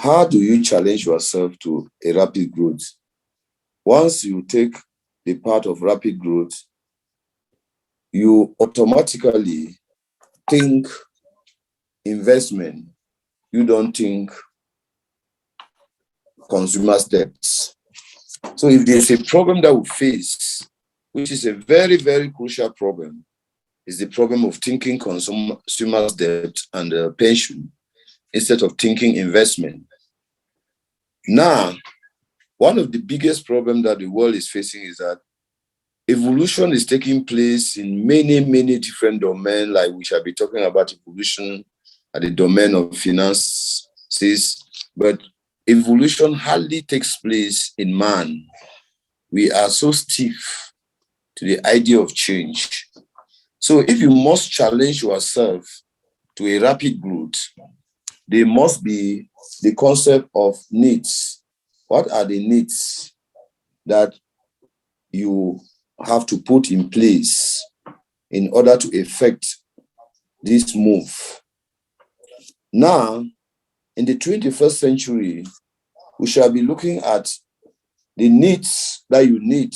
How do you challenge yourself to a rapid growth? Once you take the path of rapid growth, you automatically think investment. You don't think consumers' debts. So if there's a problem that we face, which is a very, very crucial problem, is the problem of thinking consumers' debt and pension instead of thinking investment. Now, one of the biggest problems that the world is facing is that evolution is taking place in many, many different domains, like we shall be talking about evolution at the domain of finances, but evolution hardly takes place in man. We are so stiff to the idea of change. So if you must challenge yourself to a rapid growth, there must be the concept of needs. What are the needs that you have to put in place in order to effect this move? Now, in the 21st century, we shall be looking at the needs that you need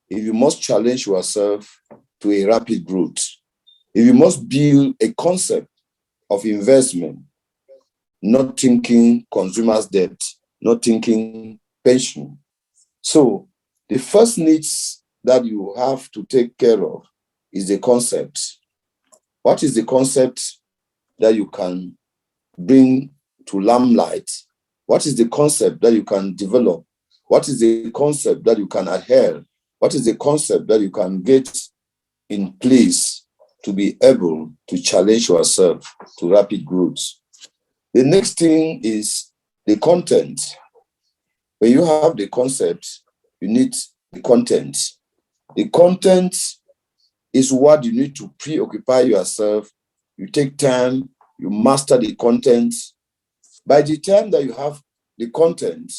if you must challenge yourself to a rapid growth. If you must build a concept of investment, not thinking consumers' debt, not thinking pension. So the first needs that you have to take care of is the concept. What is the concept that you can bring to limelight? What is the concept that you can develop? What is the concept that you can adhere? What is the concept that you can get in place to be able to challenge yourself to rapid growth? The next thing is the content. When you have the concept, you need the content. The content is what you need to preoccupy yourself. You take time, you master the content. By the time that you have the content,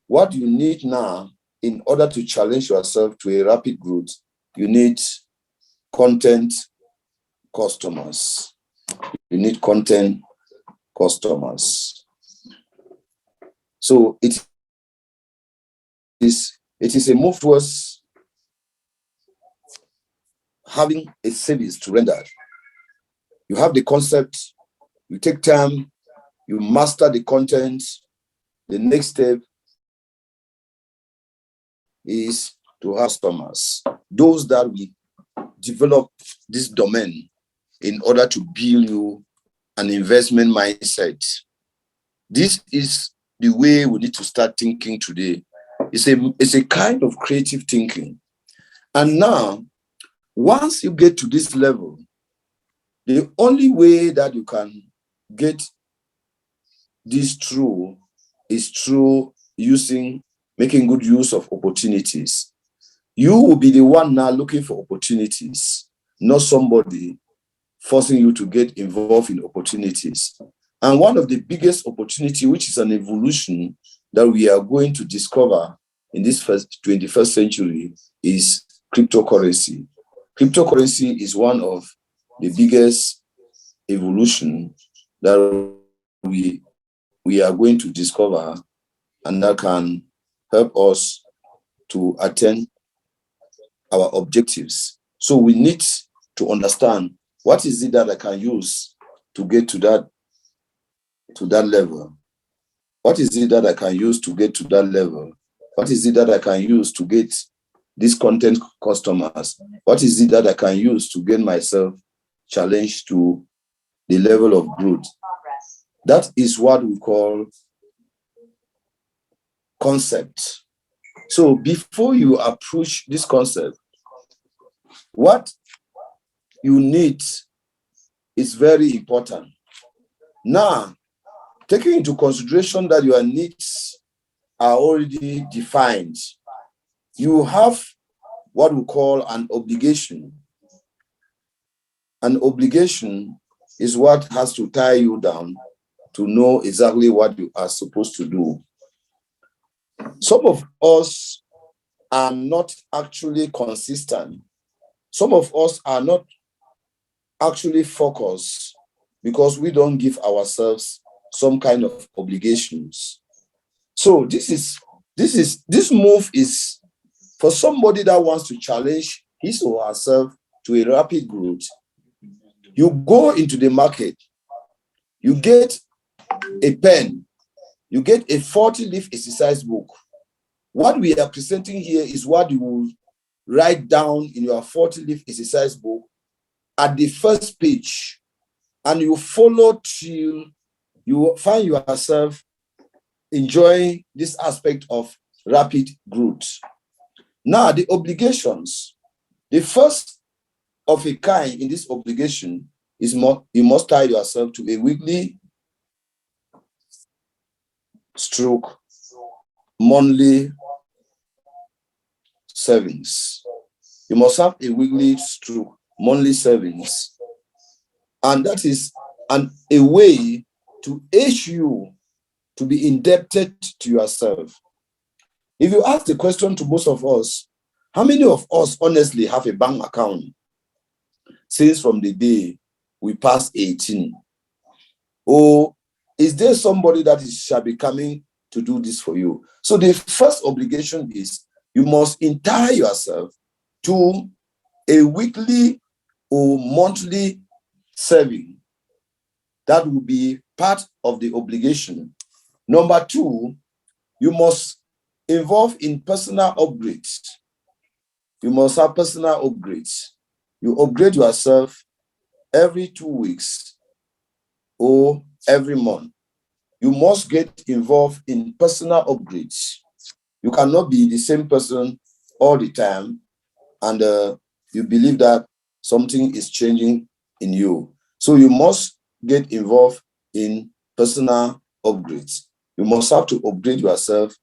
what you need now in order to challenge yourself to a rapid growth, you need content customers. You need content customers. So it is a move towards having a service to render. You have the concept, you take time, you master the content. The next step is to have customers, those that will develop this domain in order to build you an investment mindset. This is the way we need to start thinking today. It's a kind of creative thinking. And now, once you get to this level, the only way that you can get this through is through making good use of opportunities. You will be the one now looking for opportunities, not somebody forcing you to get involved in opportunities. And one of the biggest opportunity, which is an evolution that we are going to discover in this 21st century, is cryptocurrency. Cryptocurrency is one of the biggest evolution that we are going to discover, and that can help us to attain our objectives. So we need to understand what is it that I can use to get to that level. What is it that I can use to get to that level? What is it that I can use to get these content customers? What is it that I can use to get myself challenged to the level of growth? That is what we call concept. So before you approach this concept, what you need is very important. Now, taking into consideration that your needs are already defined, you have what we call an obligation. An obligation is what has to tie you down to know exactly what you are supposed to do. Some of us are not actually consistent. Some of us are not actually focused because we don't give ourselves some kind of obligations. So this move is for somebody that wants to challenge his or herself to a rapid growth. You go into the market, you get a pen, you get a 40-leaf exercise book. What we are presenting here is what you will write down in your 40-leaf exercise book at the first page, and you follow till you find yourself enjoying this aspect of rapid growth. Now, the obligations, the first of a kind in this obligation is you must tie yourself to a weekly stroke monthly savings. You must have a weekly stroke monthly savings. And that is a way to aid you to be indebted to yourself. If you ask the question to most of us, how many of us honestly have a bank account since from the day we passed 18? Or is there somebody that shall be coming to do this for you? So the first obligation is you must entire yourself to a weekly or monthly saving. That will be part of the obligation. Number two, you must involve in personal upgrades. You must have personal upgrades. You upgrade yourself every 2 weeks or every month. You must get involved in personal upgrades. You cannot be the same person all the time and you believe that something is changing in you. So you must get involved in personal upgrades. You must have to upgrade yourself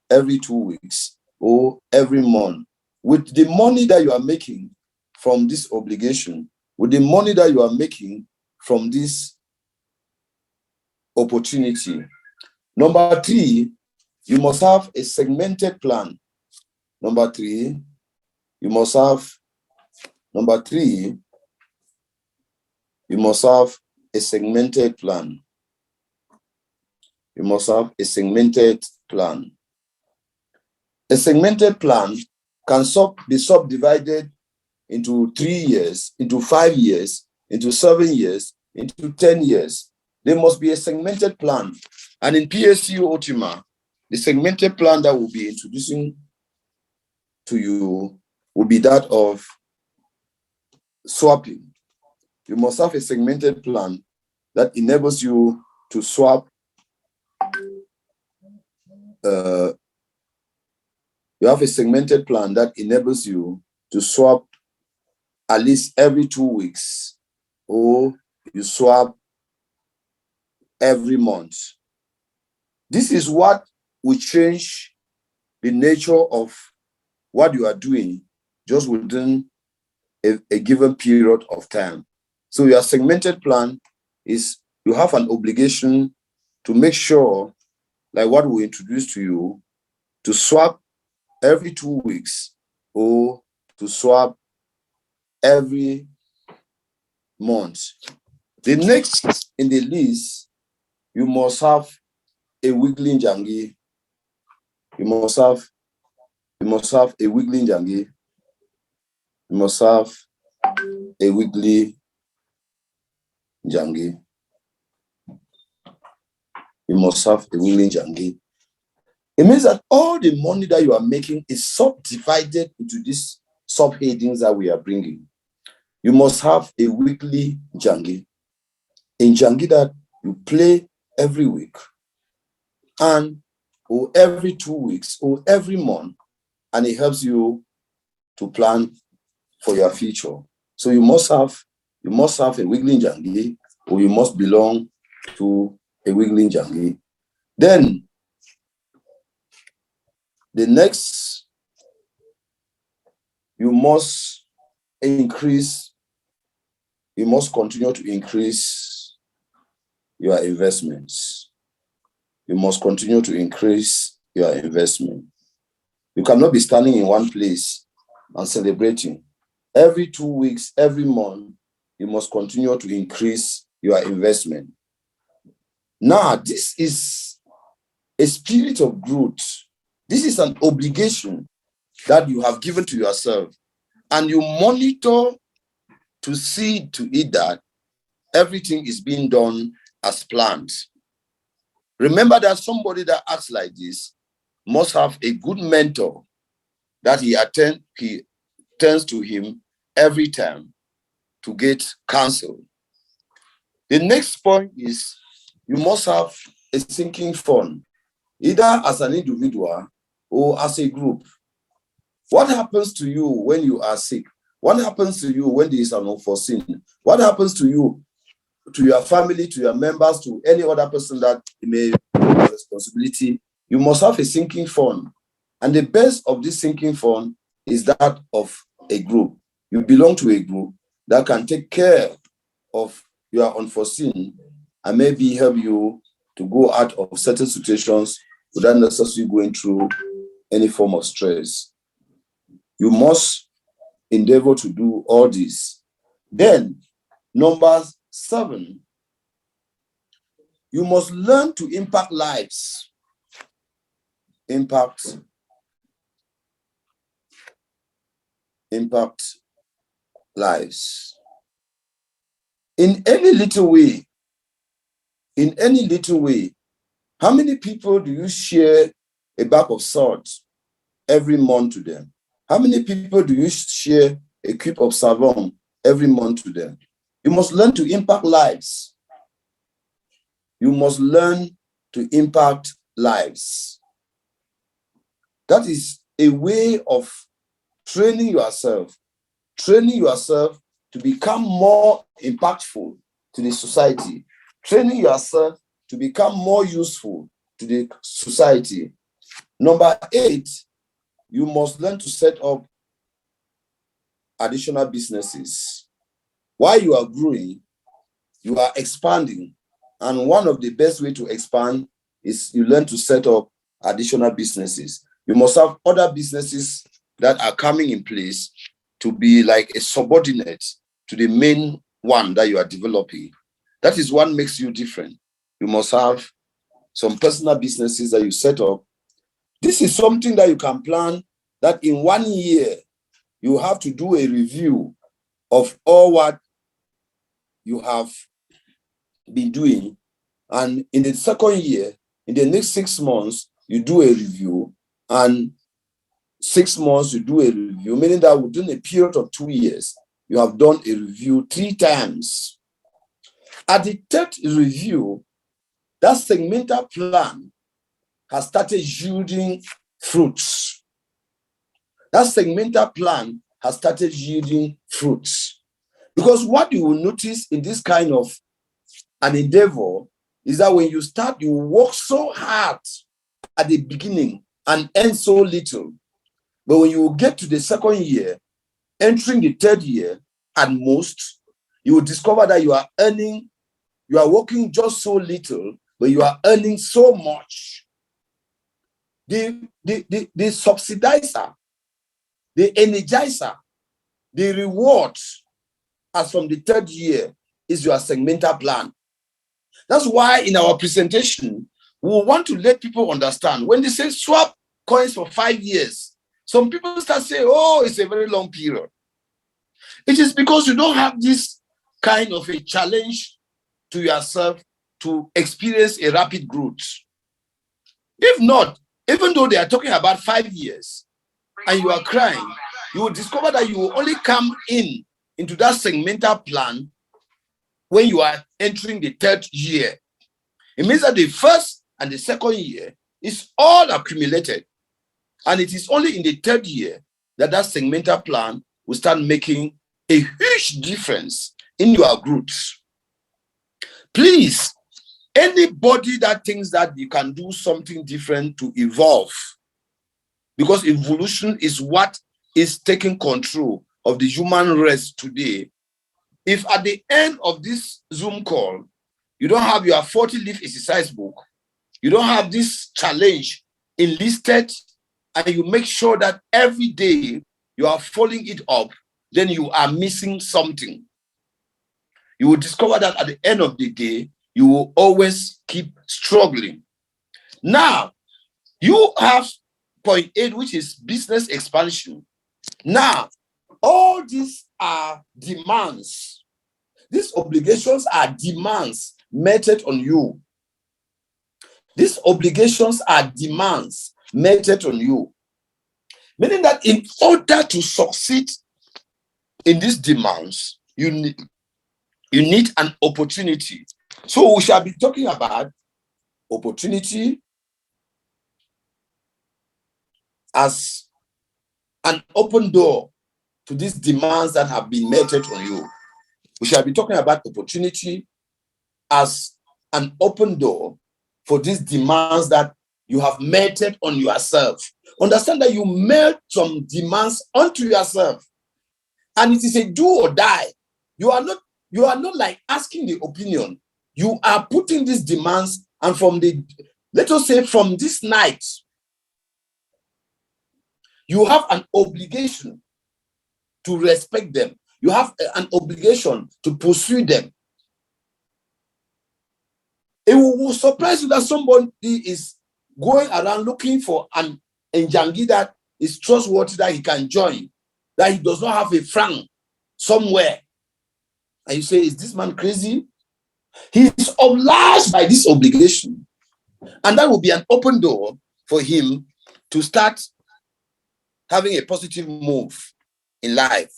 every 2 weeks or every month. With the money that you are making from this obligation, with the money that you are making from this opportunity. Number three, you must have a segmented plan. Number three, you must have a segmented plan. You must have a segmented plan. A segmented plan can be subdivided into 3 years, into 5 years, into 7 years, into 10 years. There must be a segmented plan. And in PLCU Ultima, the segmented plan that we'll be introducing to you will be that of swapping. You must have a segmented plan that enables you to swap. You have a segmented plan that enables you to swap at least every 2 weeks, or you swap every month. This is what will change the nature of what you are doing just within a given period of time. So your segmented plan is you have an obligation to make sure, like what we introduced to you, to swap every 2 weeks or to swap every month. The next in the list, you must have a weekly njangi. You must have a weekly njangi. You must have a weekly njangi. You must have a weekly njangi. It means that all the money that you are making is subdivided into these subheadings that we are bringing. You must have a weekly njangi. A njangi that you play every week, or every 2 weeks, or every month, and it helps you to plan for your future. So you must have a weekly njangi, or you must belong to a weekly njangi. Then the next, you must continue to increase your investments. You must continue to increase your investment. You cannot be standing in one place and celebrating. Every 2 weeks, every month, you must continue to increase your investment. Now, this is a spirit of growth. This is an obligation that you have given to yourself, and you monitor to see to it that everything is being done as planned. Remember that somebody that acts like this must have a good mentor that he turns to him every time to get counsel. The next point is you must have a sinking fund, either as an individual or as a group. What happens to you when you are sick? What happens to you when there is an unforeseen? What happens to you, to your family, to your members, to any other person that may have responsibility? You must have a sinking fund. And the best of this sinking fund is that of a group. You belong to a group that can take care of your unforeseen and maybe help you to go out of certain situations without necessarily going through any form of stress. You must endeavor to do all this. Then, number 7, you must learn to impact lives. Impact lives. In any little way, how many people do you share a bag of salt every month to them? How many people do you share a cube of savon every month to them? You must learn to impact lives. You must learn to impact lives. That is a way of training yourself to become more impactful to the society, training yourself to become more useful to the society. Number 8, you must learn to set up additional businesses. While you are growing, you are expanding. And one of the best ways to expand is you learn to set up additional businesses. You must have other businesses that are coming in place to be like a subordinate to the main one that you are developing. That is what makes you different. You must have some personal businesses that you set up. This is something that you can plan, that in 1 year, you have to do a review of all what you have been doing. And in the second year, in the next 6 months, you do a review. And 6 months, you do a review, meaning that within a period of 2 years, you have done a review 3 times. At the 3rd review, that segmental plan has started yielding fruits. That segmental plan has started yielding fruits. Because what you will notice in this kind of an endeavor is that when you start, you work so hard at the beginning and earn so little. But when you get to the 2nd year, entering the 3rd year, at most, you will discover that you are working just so little, but you are earning so much. The subsidizer, the energizer, the reward as from the 3rd year is your segmental plan. That's why in our presentation, we want to let people understand when they say swap coins for 5 years, some people start saying, oh, it's a very long period. It is because you don't have this kind of a challenge to yourself to experience a rapid growth. If not, even though they are talking about 5 years and you are crying, you will discover that you will only come into that segmental plan when you are entering the 3rd year. It means that the 1st and the 2nd year is all accumulated. And it is only in the 3rd year that segmental plan will start making a huge difference in your growth. Please, anybody that thinks that you can do something different to evolve, because evolution is what is taking control of the human race today. If at the end of this Zoom call, you don't have your 40-leaf exercise book, you don't have this challenge enlisted, and you make sure that every day you are following it up, then you are missing something. You will discover that at the end of the day, you will always keep struggling. Now, you have point 8, which is business expansion. Now, all these are demands. These obligations are demands meted on you. These obligations are demands meted on you. Meaning that in order to succeed in these demands, you need an opportunity. So we shall be talking about opportunity as an open door to these demands that have been meted on you. We shall be talking about opportunity as an open door for these demands that you have meted on yourself. Understand that you made some demands onto yourself, and it is a do or die. You are not like asking the opinion. You are putting these demands, and let us say from this night, you have an obligation to respect them. You have an obligation to pursue them. It will surprise you that somebody is going around looking for an Njangi that is trustworthy, that he can join, that he does not have a franc somewhere. And you say, is this man crazy? He is obliged by this obligation. And that will be an open door for him to start having a positive move in life.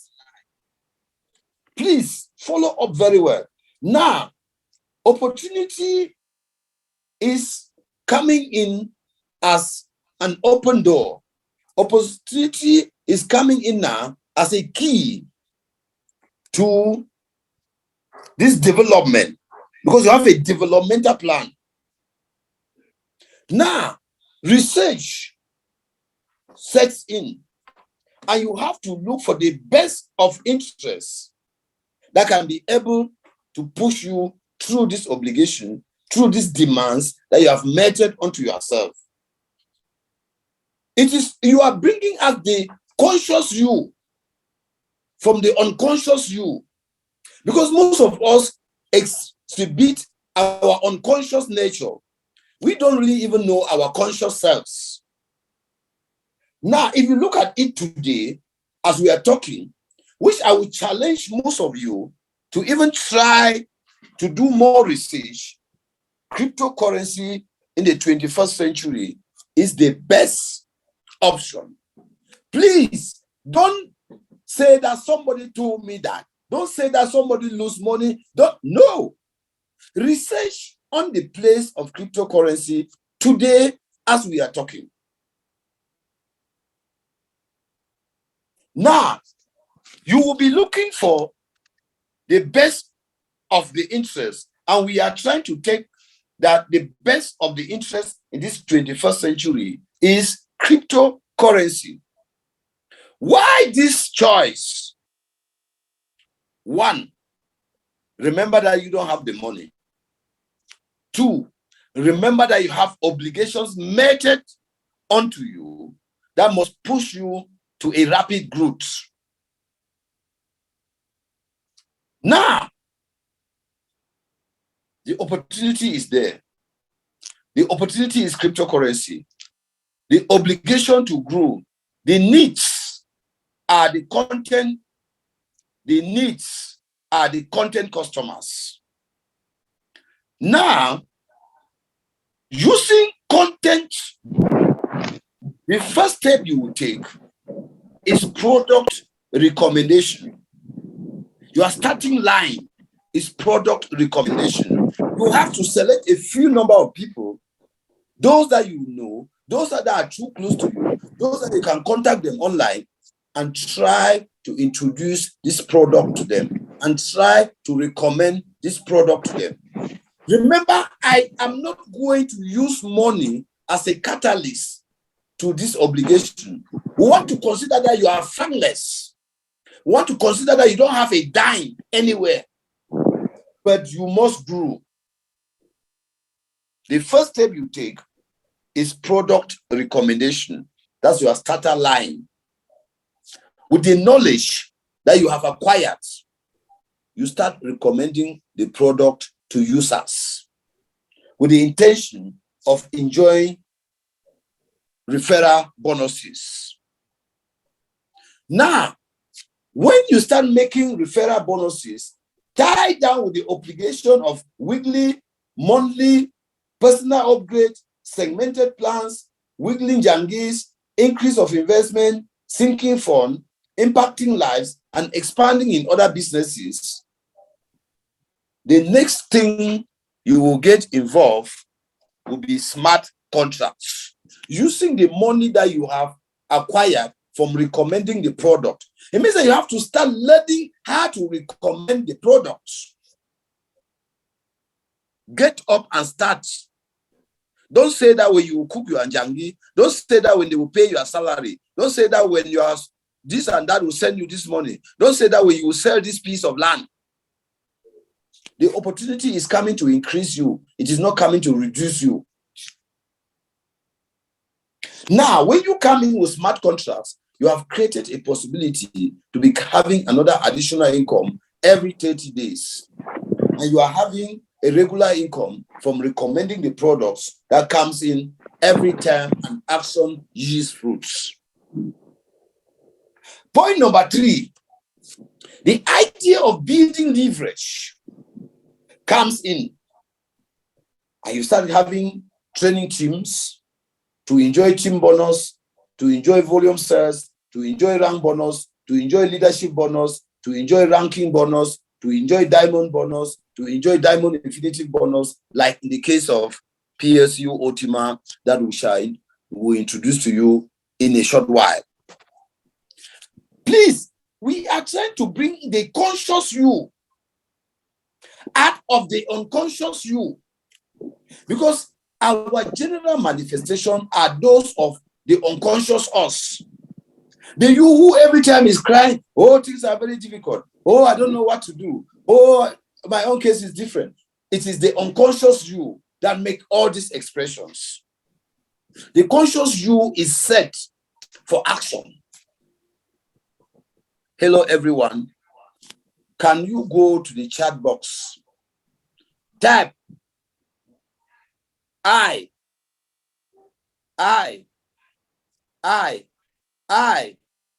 Please follow up very well. Now, opportunity is coming in as an open door. Opportunity is coming in now as a key to this development, because you have a developmental plan. Now, research sets in, and you have to look for the best of interest that can be able to push you through this obligation, through these demands that you have meted onto yourself. It is, you are bringing out the conscious you from the unconscious you, because most of us exhibit our unconscious nature. We don't really even know our conscious selves. Now, if you look at it today, as we are talking, which I will challenge most of you to even try to do more research, cryptocurrency in the 21st century is the best option. Please don't say that somebody told me that. Don't say that somebody lose money. No. Research on the place of cryptocurrency today as we are talking. Now, you will be looking for the best of the interest, and we are trying to take that the best of the interest in this 21st century is cryptocurrency. Why this choice? One, remember that you don't have the money. Two, remember that you have obligations meted onto you that must push you to a rapid growth. Now, the opportunity is there. The opportunity is cryptocurrency. The obligation to grow. The needs are the content. The needs are the content customers. Now, using content, the first step you will take is product recommendation. Your starting line is product recommendation. You have to select a few number of people, those that you know, those that are too close to you, those that you can contact them online, and try to introduce this product to them and try to recommend this product to them. Remember, I am not going to use money as a catalyst to this obligation. We want to consider that you are friendless. We want to consider that you don't have a dime anywhere, but you must grow. The first step you take is product recommendation. That's your starter line. With the knowledge that you have acquired, you start recommending the product to users. with the intention of enjoying referral bonuses. Now, when you start making referral bonuses, tied down with the obligation of weekly, monthly, personal upgrade, segmented plans, weekly jangis, increase of investment, sinking fund, impacting lives, and expanding in other businesses, the next thing you will get involved will be smart contracts. Using the money that you have acquired from recommending the product. It means that you have to start learning how to recommend the products. Get up and start. Don't say that when you will cook your anjangi. Don't say that when they will pay your salary. Don't say that when you are this and that will send you this money. Don't say that when you will sell this piece of land. The opportunity is coming to increase you. It is not coming to reduce you. Now, when you come in with smart contracts, you have created a possibility to be having another additional income every 30 days. And you are having a regular income from recommending the products that comes in every time an action yields fruits. Point number 3, the idea of building leverage comes in. And you start having training teams to enjoy team bonus, to enjoy volume sales, to enjoy rank bonus, to enjoy leadership bonus, to enjoy ranking bonus, to enjoy diamond bonus, to enjoy diamond infinitive bonus, like in the case of PLCU Ultima that we will introduce to you in a short while. Please, we are trying to bring the conscious you out of the unconscious you, because our general manifestation are those of the unconscious us. The you who every time is crying, oh, things are very difficult. Oh, I don't know what to do. Oh, my own case is different. It is the unconscious you that make all these expressions. The conscious you is set for action. Hello, everyone. Can you go to the chat box? Type I.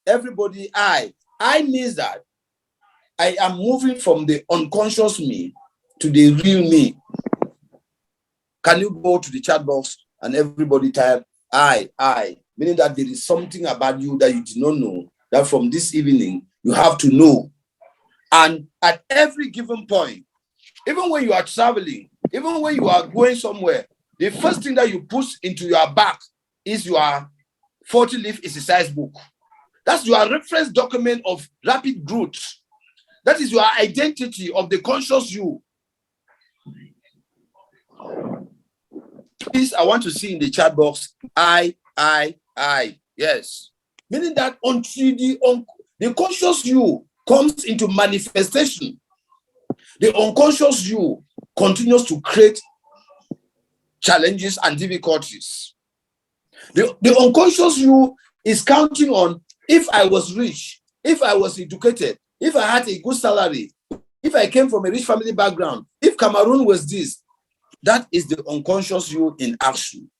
Everybody, I means that I am moving from the unconscious me to the real me. Can you go to the chat box and everybody type I, meaning that there is something about you that you did not know, that from this evening you have to know. And at every given point, even when you are traveling, even when you are going somewhere, the first thing that you put into your bag is your 40-leaf exercise book. That's your reference document of rapid growth. That is your identity of the conscious you. Please, I want to see in the chat box, I. Yes. Meaning that until the conscious you comes into manifestation, the unconscious you continues to create challenges and difficulties. The unconscious you is counting on, if I was rich, if I was educated, if I had a good salary, if I came from a rich family background, if Cameroon was this, that is the unconscious you in action.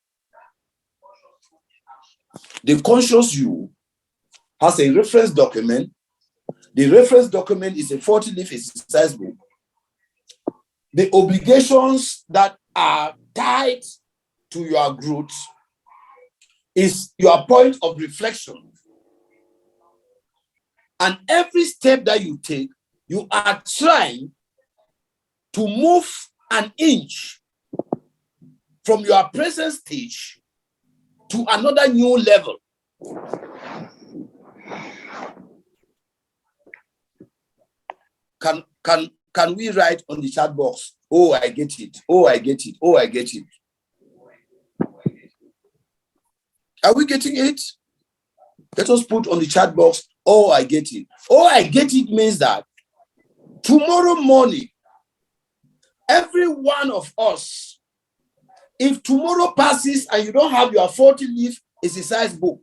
The conscious you has a reference document. The reference document is a 40-leaf exercise book. The obligations that are tied to your growth is your point of reflection. And every step that you take, you are trying to move an inch from your present stage to another new level. Can we write on the chat box, oh, I get it, oh, I get it, oh, I get it. Are we getting it? Let us put on the chat box, oh, I get it. Oh, I get it means that tomorrow morning, every one of us, if tomorrow passes and you don't have your 40-leaf exercise book,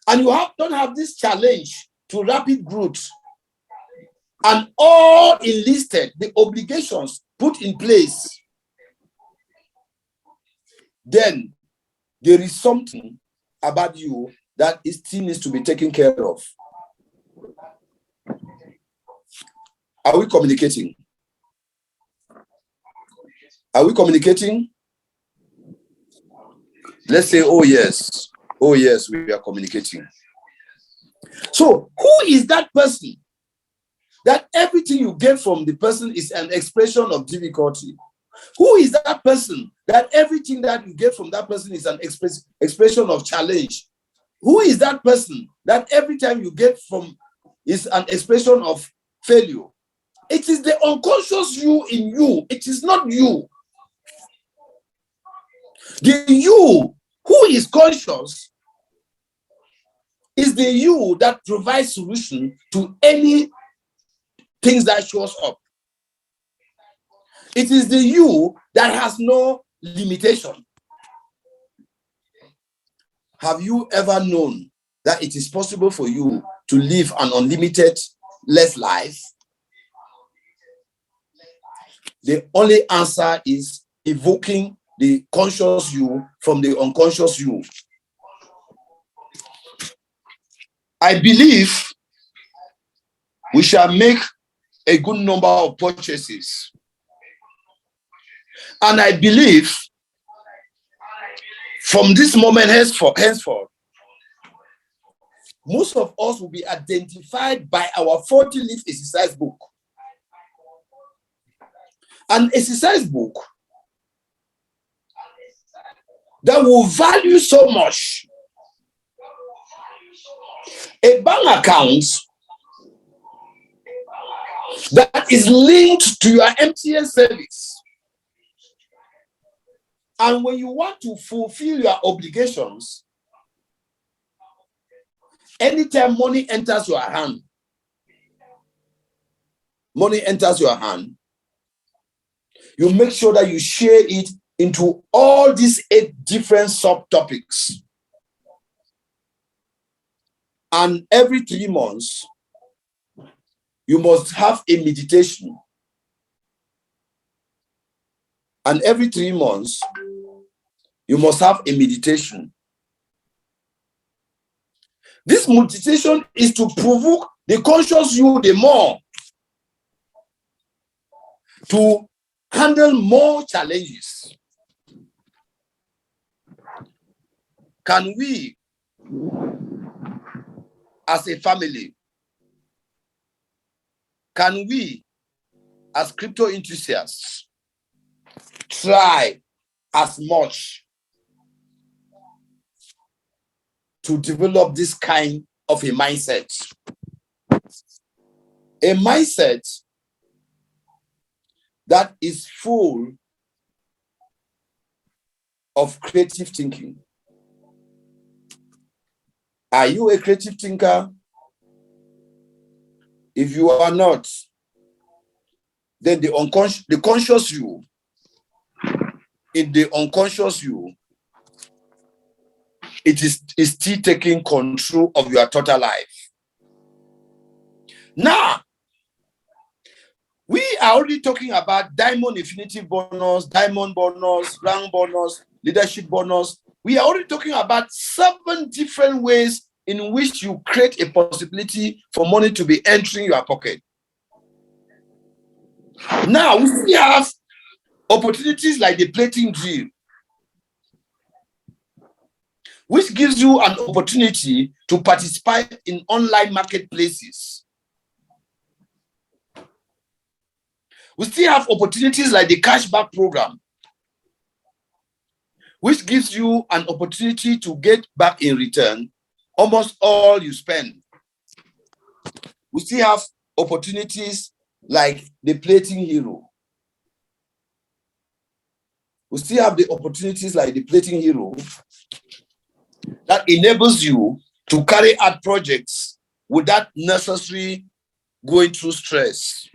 and you don't have this challenge to rapid growth, and all enlisted, the obligations put in place, then there is something about you that still needs to be taken care of. Are we communicating? Are we communicating? Let's say, oh yes, we are communicating. So who is that person that everything you get from the person is an expression of difficulty? Who is that person that everything that you get from that person is an expression of challenge? Who is that person that every time you get from is an expression of failure? It is the unconscious you in you. It is not you. The you who is conscious is the you that provides solution to any things that shows up. It is the you that has no limitation. Have you ever known that it is possible for you to live an unlimited less life? The only answer is evoking the conscious you from the unconscious you. I believe we shall make a good number of purchases. And I believe from this moment henceforth, most of us will be identified by our 40-leaf exercise book. An exercise book that will value so much. A bank account that is linked to your MTN service. And when you want to fulfill your obligations, anytime money enters your hand, you make sure that you share it into all these 8 different subtopics. And every 3 months, you must have a meditation. And every 3 months, you must have a meditation. This meditation is to provoke the conscious you the more to handle more challenges. Can we, as a family, can we, as crypto enthusiasts, try as much to develop this kind of a mindset? A mindset that is full of creative thinking. Are you a creative thinker? If you are not, then the conscious you, in the unconscious you, it is still taking control of your total life. Now, we are already talking about diamond infinity bonus, diamond bonus, rank bonus, leadership bonus. We are already talking about 7 different ways in which you create a possibility for money to be entering your pocket. Now, we still have opportunities like the plating drill, which gives you an opportunity to participate in online marketplaces. We still have opportunities like the cashback program, which gives you an opportunity to get back in return almost all you spend. We still have opportunities like the plating hero. We still have the opportunities like the plating hero that enables you to carry out projects without necessarily going through stress.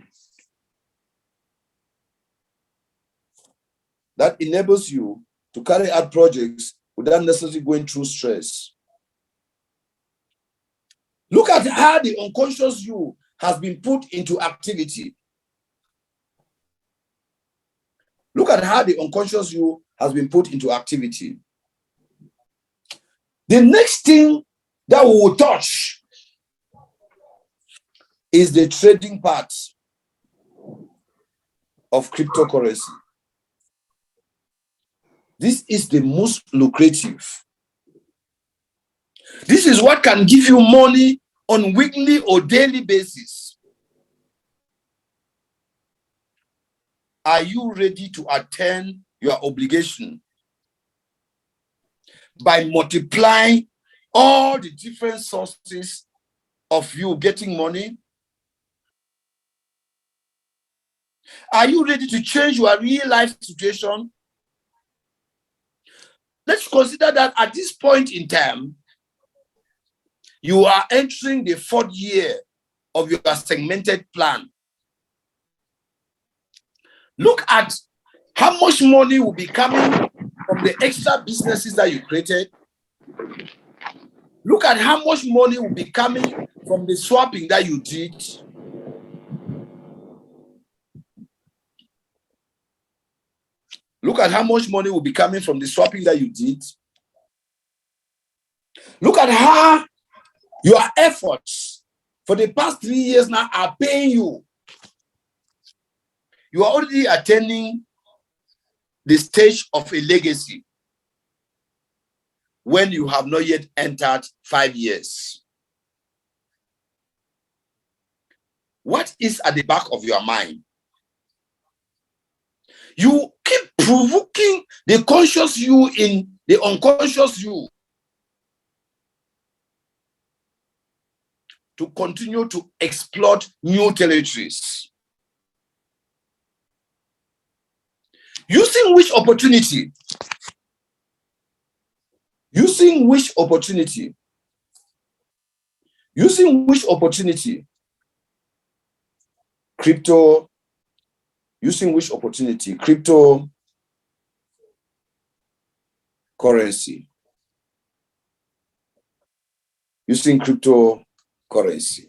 That enables you to carry out projects without necessarily going through stress. Look at how the unconscious you has been put into activity. Look at how the unconscious you has been put into activity. The next thing that we will touch is the trading part of cryptocurrency. This is the most lucrative. This is what can give you money on weekly or daily basis. Are you ready to attend your obligation by multiplying all the different sources of you getting money? Are you ready to change your real life situation? Let's consider that at this point in time, you are entering the 4th year of your segmented plan. Look at how much money will be coming from the extra businesses that you created. Look at how much money will be coming from the swapping that you did. Look at how much money will be coming from the swapping that you did. Look at how your efforts for the past 3 years now are paying you. You are already attaining the stage of a legacy when you have not yet entered 5 years. What is at the back of your mind? You keep provoking the conscious you in the unconscious you to continue to exploit new territories. Using which opportunity? Using which opportunity? Using which opportunity? Crypto. Using which opportunity? Cryptocurrency. Using cryptocurrency.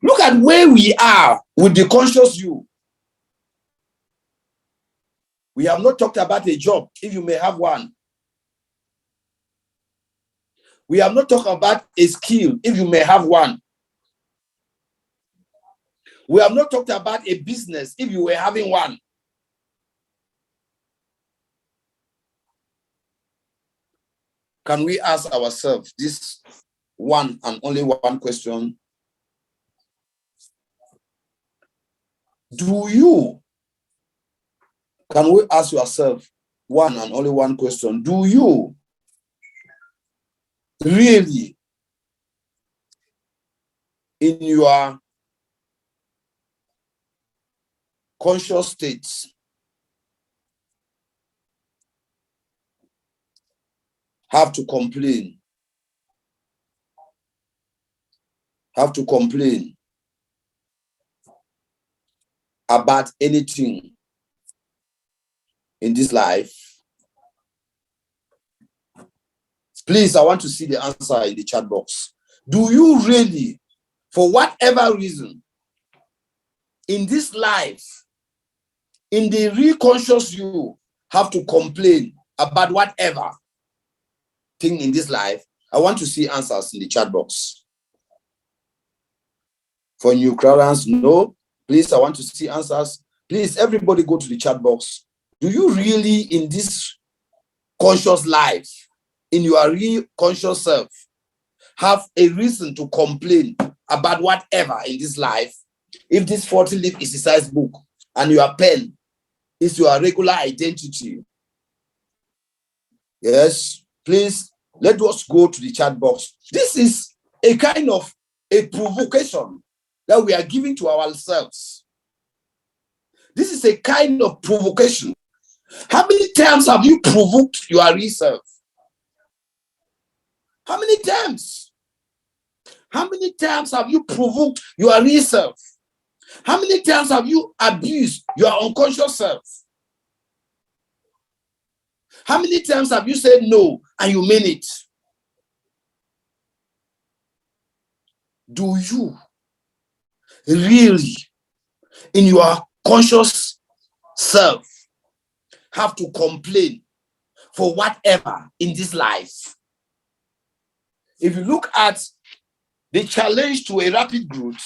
Look at where we are with the conscious you. We have not talked about a job, if you may have one. We have not talked about a skill, if you may have one. We have not talked about a business, if you were having one. Can we ask ourselves this one and only one question? Can we ask yourself one and only one question? Do you really, in your conscious states, have to complain about anything in this life? Please, I want to see the answer in the chat box. Do you really, for whatever reason, in this life, in the real conscious you, have to complain about whatever thing in this life? I want to see answers in the chat box. For new crowds, no. Please, I want to see answers. Please, everybody go to the chat box. Do you really, in this conscious life, in your real conscious self, have a reason to complain about whatever in this life? If this 40-leaf exercise book and your pen is your regular identity, yes, please, let us go to the chat box. This is a kind of a provocation that we are giving to ourselves. This is a kind of provocation. How many times have you provoked your real self? How many times? How many times have you provoked your real self? How many times have you abused your unconscious self? How many times have you said no and you mean it? Do you really, in your conscious self have to complain for whatever in this life. If you look at the challenge to a rapid growth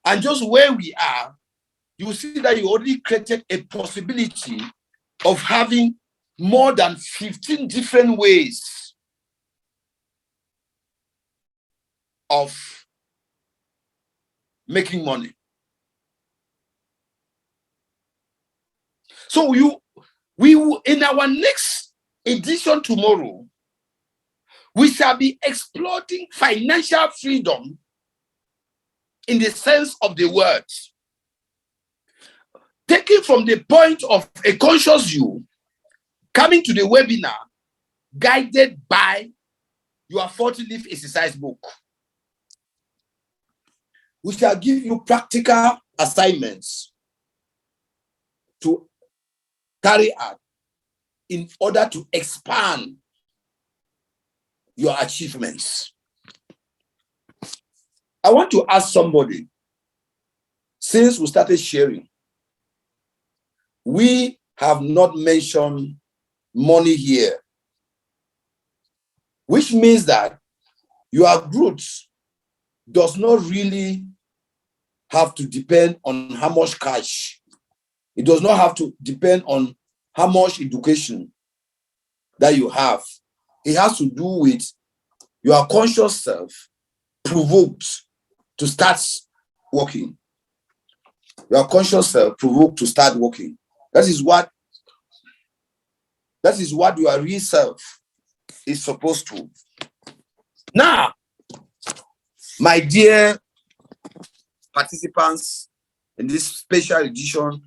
and just where we are, you will see that you already created a possibility of having more than 15 different ways of making money. So we will, in our next edition tomorrow, we shall be exploring financial freedom in the sense of the word, taken from the point of a conscious you, coming to the webinar, guided by your 40-leaf exercise book. We shall give you practical assignments to carry out in order to expand your achievements. I want to ask somebody, since we started sharing, we have not mentioned money here, which means that your growth does not really have to depend on how much cash. It does not have to depend on how much education that you have. It has to do with your conscious self provoked to start working. Your conscious self provoked to start working. That is what your real self is supposed to. Now, my dear participants in this special edition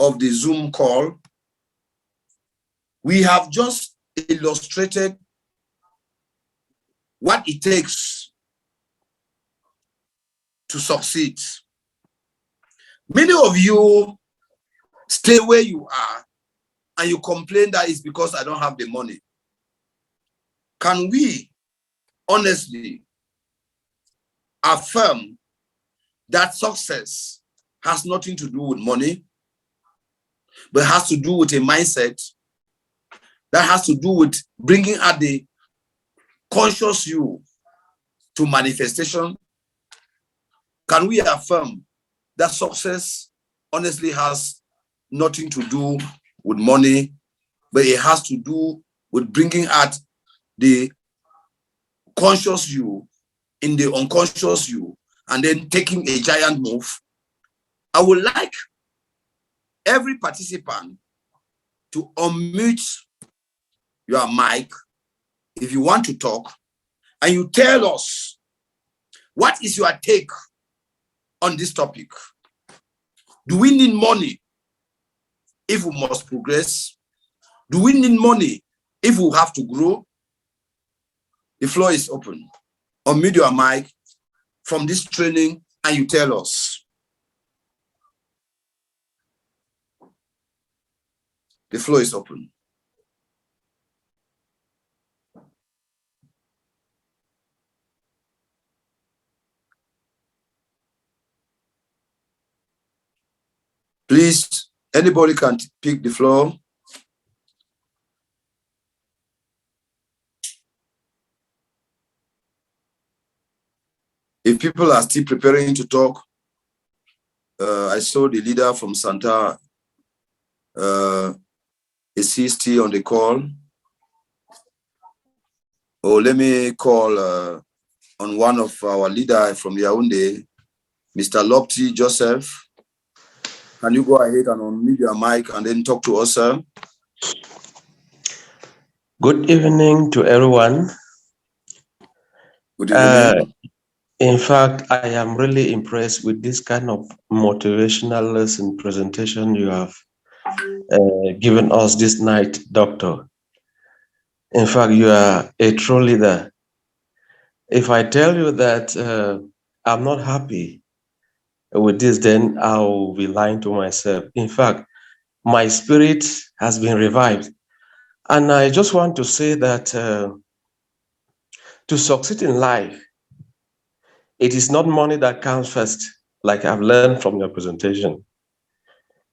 of the Zoom call, we have just illustrated what it takes to succeed. Many of you stay where you are and you complain that it's because I don't have the money. Can we honestly affirm that success has nothing to do with money, but has to do with a mindset that has to do with bringing out the conscious you to manifestation? Can we affirm that success honestly has nothing to do with money, but it has to do with bringing out the conscious you in the unconscious you and then taking a giant move? I would like every participant to unmute your mic if you want to talk, and you tell us what is your take on this topic. Do we need money if we must progress? Do we need money if we have to grow? The floor is open. Unmute your mic from this training and you tell us. The floor is open. Please, anybody can pick the floor. If people are still preparing to talk, I saw the leader from Santa is he still on the call? Oh, let me call on one of our leader from Yaoundé, Mr. Lopti Joseph. Can you go ahead and unmute your mic and then talk to us, sir? Good evening to everyone. Good evening. In fact, I am really impressed with this kind of motivational lesson presentation you have given us this night, Doctor. In fact, you are a true leader. If I tell you that I'm not happy with this, then I'll be lying to myself. In fact, my spirit has been revived. And I just want to say that to succeed in life, it is not money that comes first, like I've learned from your presentation.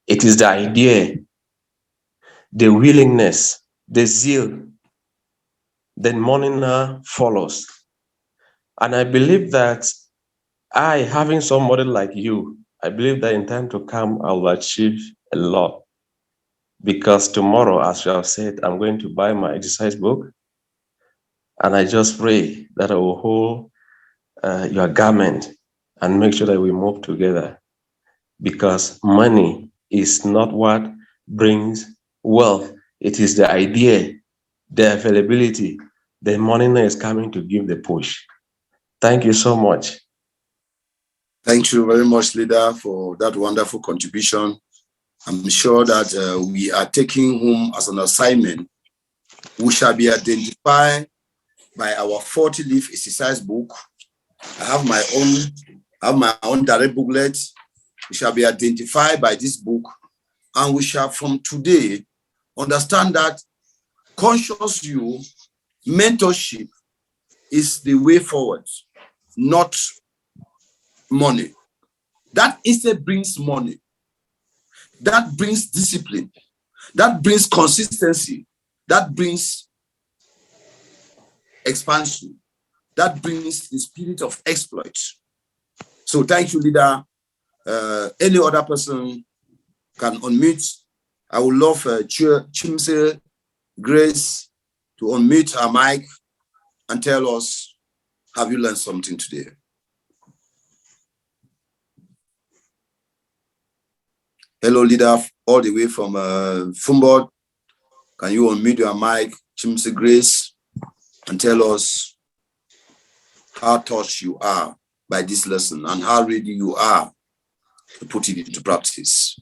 It is the idea, the willingness, the zeal. Then money now follows. And I believe that having somebody like you, I believe that in time to come, I will achieve a lot. Because tomorrow, as you have said, I'm going to buy my exercise book. And I just pray that I will hold your garment and make sure that we move together. Because money is not what brings wealth. It is the idea, the availability. The money is coming to give the push. Thank you so much. Thank you very much, leader, for that wonderful contribution. I'm sure that we are taking home as an assignment. We shall be identified by our 40-leaf exercise book. I have my own direct booklet. We shall be identified by this book, and we shall from today understand that conscious you mentorship is the way forward, not money. That instead brings money. That brings discipline. That brings consistency. That brings expansion. That brings the spirit of exploit. So thank you, leader. Any other person can unmute. I would love Chimse Grace to unmute her mic and tell us, have you learned something today? Hello, leader, all the way from Fumbod. Can you unmute your mic, Chimse Grace, and tell us how touched you are by this lesson and how ready you are to put it into practice?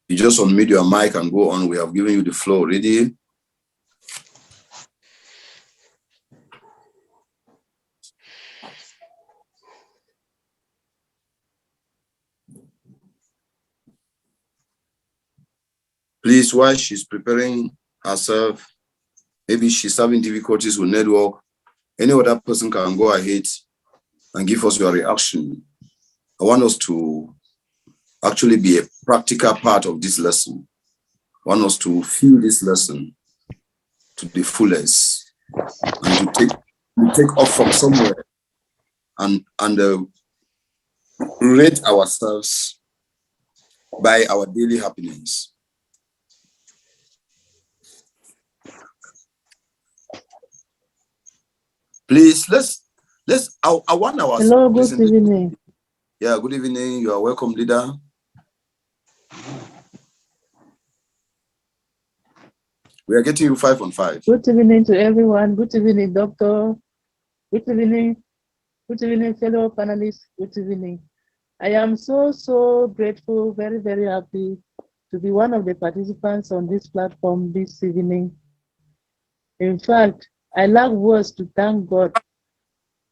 You just unmute your mic and go on. We have given you the floor already. Please, while she's preparing herself, maybe she's having difficulties with network, any other person can go ahead and give us your reaction. I want us to actually be a practical part of this lesson. I want us to feel this lesson to the fullest and to take off from somewhere and rate ourselves by our daily happenings. Please, I want our. Hello, good evening. Yeah, good evening. You are welcome, leader. We are getting you 5 on 5. Good evening to everyone. Good evening, doctor. Good evening. Good evening, fellow panelists. Good evening. I am so grateful, very, very happy to be one of the participants on this platform this evening. In fact, I lack words to thank God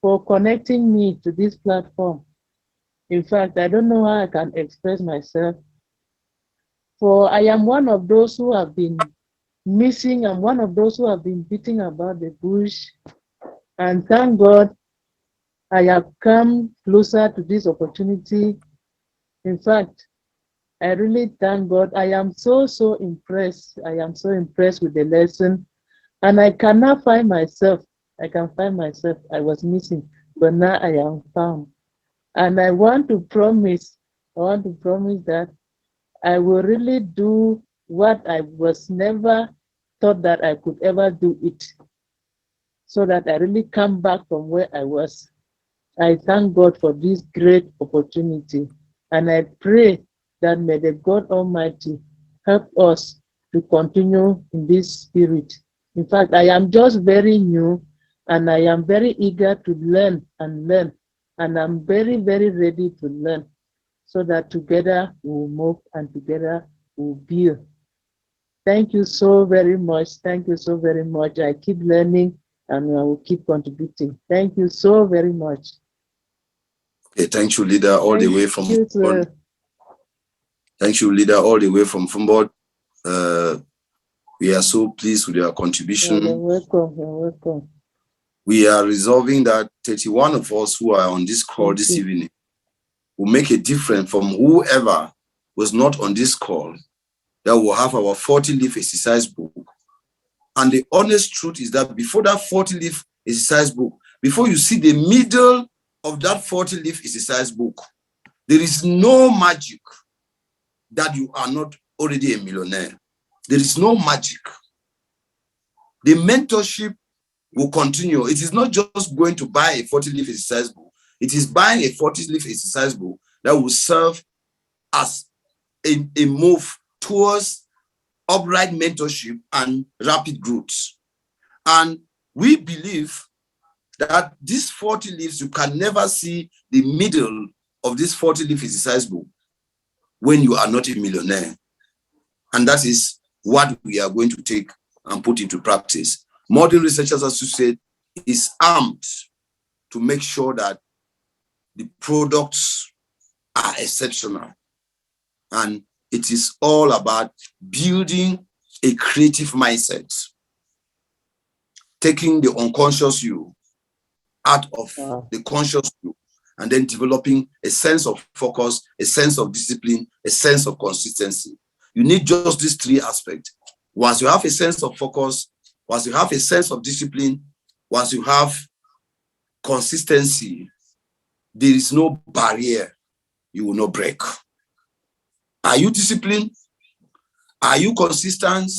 for connecting me to this platform. In fact, I don't know how I can express myself. For I am one of those who have been missing. I'm one of those who have been beating about the bush. And thank God, I have come closer to this opportunity. In fact, I really thank God. I am so impressed. I am so impressed with the lesson. And I cannot find myself. I can find myself. I was missing, but now I am found. And I want to promise that I will really do what I was never thought that I could ever do it, so that I really come back from where I was. I thank God for this great opportunity. And I pray that may the God Almighty help us to continue in this spirit. In fact, I am just very new and I am very eager to learn. And I'm very, very ready to learn, so that together we'll move and together we'll build. Thank you so very much. Thank you so very much. I keep learning and I will keep contributing. Thank you so very much. Okay, thank you, leader, all the way from Fumbod. Thank you, leader, all the way from Fumbod. We are so pleased with your contribution. You're welcome. You're welcome. we are resolving that 31 of us who are on this call this evening will make a difference from whoever was not on this call, that will have our 40-leaf exercise book. And the honest truth is that before that 40-leaf exercise book, before you see the middle of that 40-leaf exercise book, there is no magic that you are not already a millionaire. There is no magic. The mentorship will continue. It is not just going to buy a 40-leaf exercise book. It is buying a 40-leaf exercise book that will serve as a move towards upright mentorship and rapid growth. And we believe that these 40 leaves, you can never see the middle of this 40-leaf exercise book when you are not a millionaire. And that is what we are going to take and put into practice. Modern Researchers Associate is armed to make sure that the products are exceptional. And it is all about building a creative mindset, taking the unconscious you out of the conscious you, and then developing a sense of focus, a sense of discipline, a sense of consistency. You need just these three aspects. Once you have a sense of focus, once you have a sense of discipline, once you have consistency, there is no barrier you will not break. Are you disciplined? Are you consistent?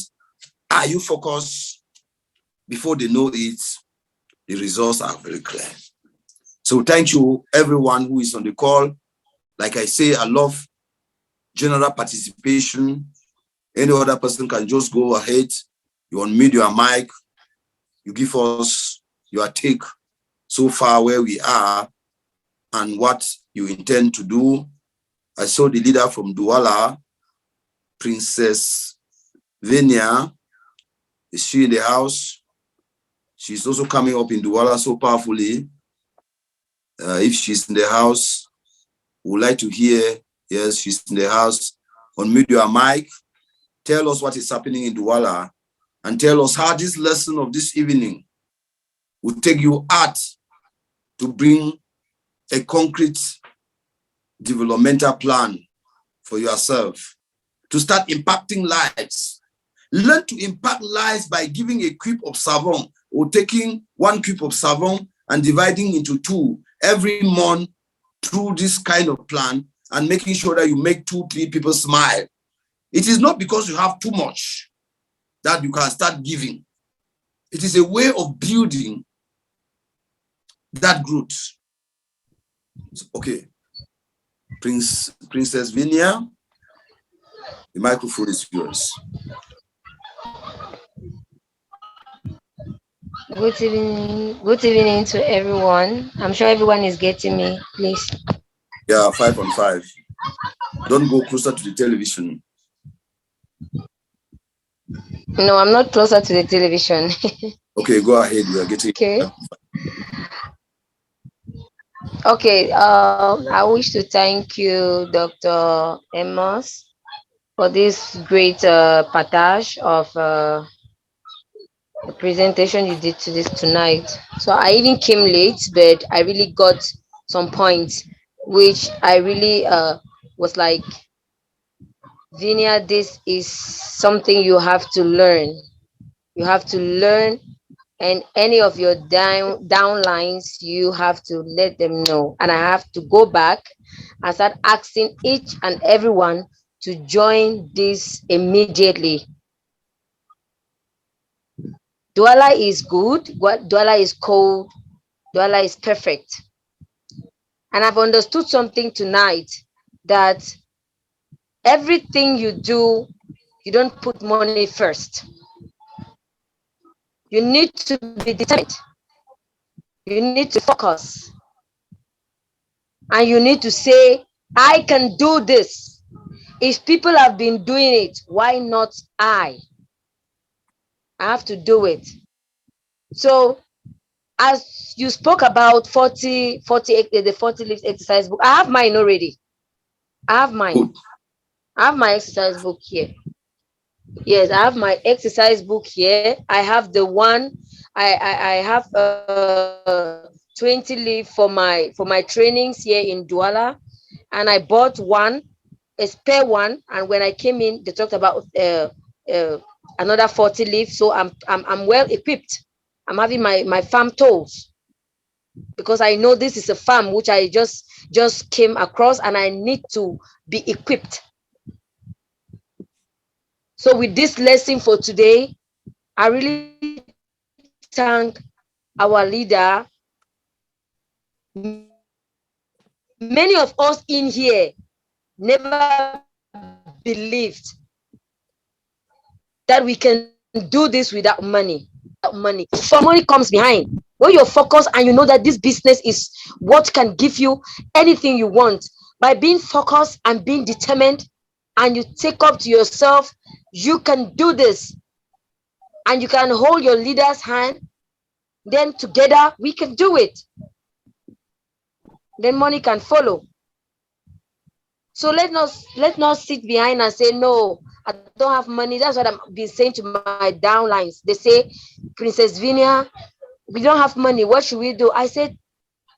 Are you focused? Before they know it, the results are very clear. So thank you, everyone who is on the call. Like I say, I love general participation. Any other person can just go ahead. You unmute your mic. You give us your take so far where we are and what you intend to do. I saw the leader from Douala, Princess Venia. Is she in the house? She's also coming up in Douala so powerfully. If she's in the house, we would like to hear. Yes, she's in the house. Unmute your mic. Tell us what is happening in Douala and tell us how this lesson of this evening will take you out to bring a concrete developmental plan for yourself to start impacting lives. Learn to impact lives by giving a cube of savon or taking 1 cube of savon and dividing into 2 every month through this kind of plan and making sure that you make 2-3 people smile. It is not because you have too much that you can start giving. It is a way of building that growth. Okay. Princess Vinia, the microphone is yours. Good evening to everyone. I'm sure everyone is getting me, please. Yeah, 5 on 5. Don't go closer to the television. No, I'm not closer to the television. Okay, go ahead. We are getting. Okay. Okay. I wish to thank you, Dr. Amos, for this great partage of the presentation you did to this tonight. So I even came late, but I really got some points which I really was like, Vinia, this is something you have to learn. You have to learn, and any of your downlines, you have to let them know. And I have to go back and start asking each and everyone to join this immediately. Douala is good. Douala is cold. Douala is perfect. And I've understood something tonight, that everything you do, you don't put money first. You need to be determined. You need to focus. And you need to say, I can do this. If people have been doing it, why not I? I have to do it. So as you spoke about 40 leaves exercise book, I have mine already. I have mine. I have my exercise book here. Yes, I have my exercise book here. I have the one. I have 20 leave for my trainings here in Douala, and I bought one, a spare one. And when I came in, they talked about another 40 leave. So I'm well equipped. I'm having my farm tools because I know this is a farm which I just came across, and I need to be equipped. So with this lesson for today, I really thank our leader. Many of us in here never believed that we can do this without money. So money comes behind. When you're focused and you know that this business is what can give you anything you want, by being focused and being determined, and you take up to yourself, you can do this, and you can hold your leader's hand. Then together we can do it. Then money can follow. So let's not sit behind and say, no, I don't have money. That's what I've been saying to my downlines. They say, Princess Vinia, we don't have money. What should we do? I said,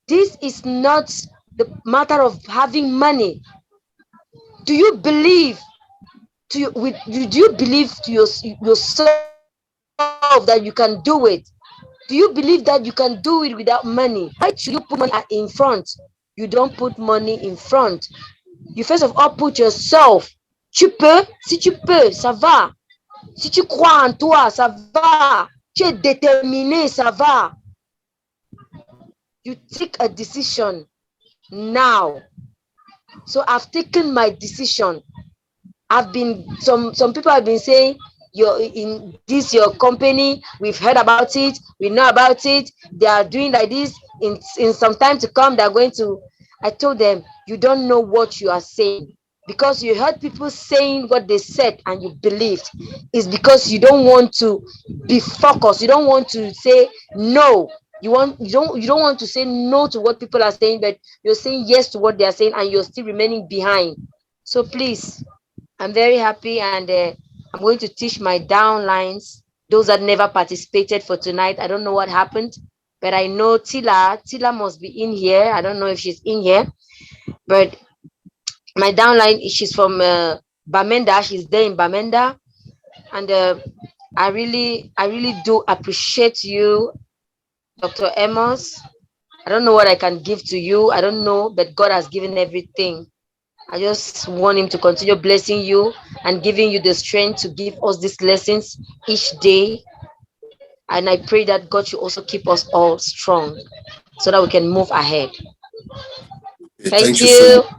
this is not the matter of having money. Do you believe do you believe to yourself that you can do it? Do you believe that you can do it without money? Why should you put money in front? You don't put money in front. You first of all put yourself. Tu peux, si tu peux, ça va. Si tu crois en toi, ça va. Tu es déterminé, ça va. You take a decision now. So I've taken my decision. I've been, some people have been saying, you're in this, your company, we've heard about it, we know about it, they are doing like this, in some time to come, they're going to, I told them, you don't know what you are saying, because you heard people saying what they said and you believed. It's because you don't want to be focused, you don't want to say no, you don't want to say no to what people are saying, but you're saying yes to what they are saying, and you're still remaining behind. So please, I'm very happy, and I'm going to teach my downlines, those that never participated for tonight. I don't know what happened, but I know Tila must be in here. I don't know if she's in here, but my downline, she's from Bamenda. She's there in Bamenda, and I really do appreciate you, Dr. Amos. I don't know what I can give to you. I don't know, but God has given everything. I just want him to continue blessing you and giving you the strength to give us these lessons each day. And I pray that God should also keep us all strong so that we can move ahead. Thank you. So much.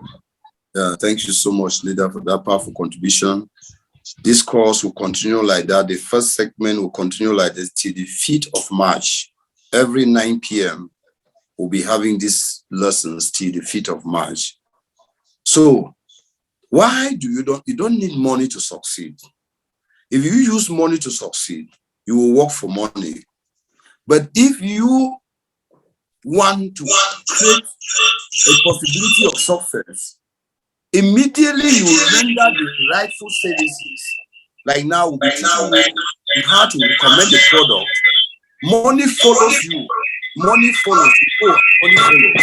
Yeah, thank you so much, leader, for that powerful contribution. This course will continue like that. The first segment will continue like this till the 5th of March. Every 9 p.m. we'll be having these lessons till the 5th of March. So why do you don't need money to succeed? If you use money to succeed, you will work for money. But if you want to create a possibility of success, immediately you will render the rightful services. Like now, we'll be teaching you how to recommend the product. Money follows you. Money follows you. Oh, money follows.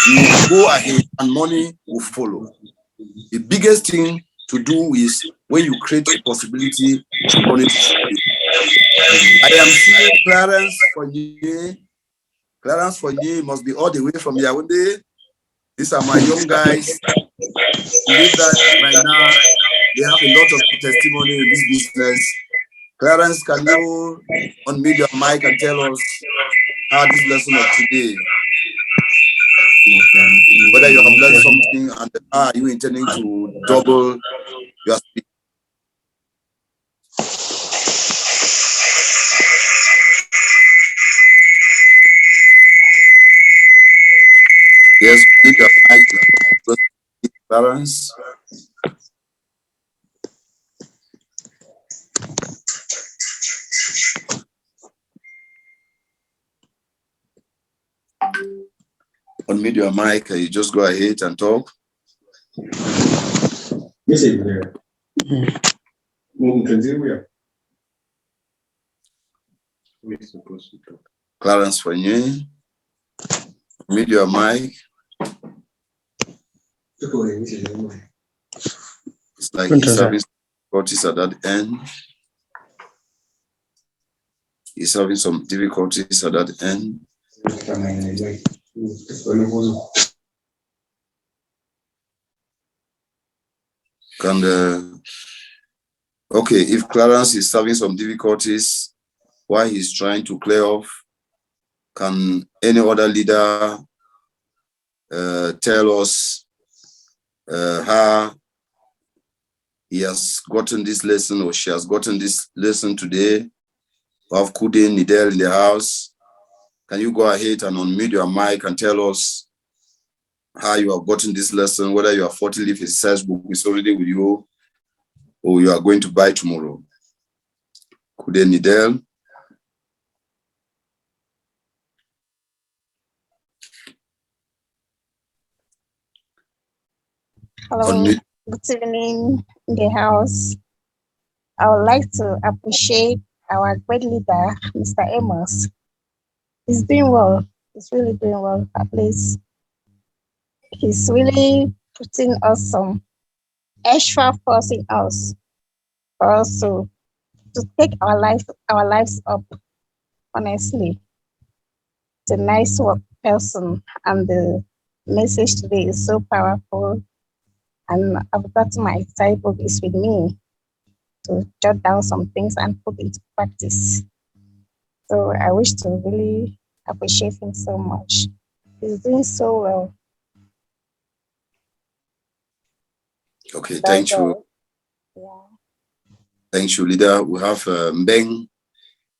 You go ahead and money will follow. The biggest thing to do is when you create a possibility, money to succeed. I am seeing Clarence Fournier. Clarence Fournier must be all the way from Yaoundé. These are my young guys. Believe that right now they have a lot of testimony in this business. Clarence, can you unmute your mic and tell us how this lesson of today, whether you have learned something and how are you intending to double your speed? Yes, need your mic, Clarence. Unmute your mic, you just go ahead and talk. Clarence Fanny, mute your mic. It's like he's having difficulties at that end. He's having some difficulties at that end. Okay, if Clarence is having some difficulties while he's trying to clear off, can any other leader tell us how he has gotten this lesson or she has gotten this lesson today? We have Kude Nidel in the house. Can you go ahead and unmute your mic and tell us how you have gotten this lesson, whether your 40-leaf exercise book is already with you or you are going to buy tomorrow? Kude Nidel. Hello, good evening in the house. I would like to appreciate our great leader, Mr. Amos. He's doing well. He's really doing well. At least he's really putting us some extra force in us for us to take our lives up. Honestly, it's a nice work person, and the message today is so powerful. And I've got my exercise book is with me to jot down some things and put into practice. So I wish to really appreciate him so much. He's doing so well. Okay, thank you. Yeah. Thank you, leader. We have Mbeng.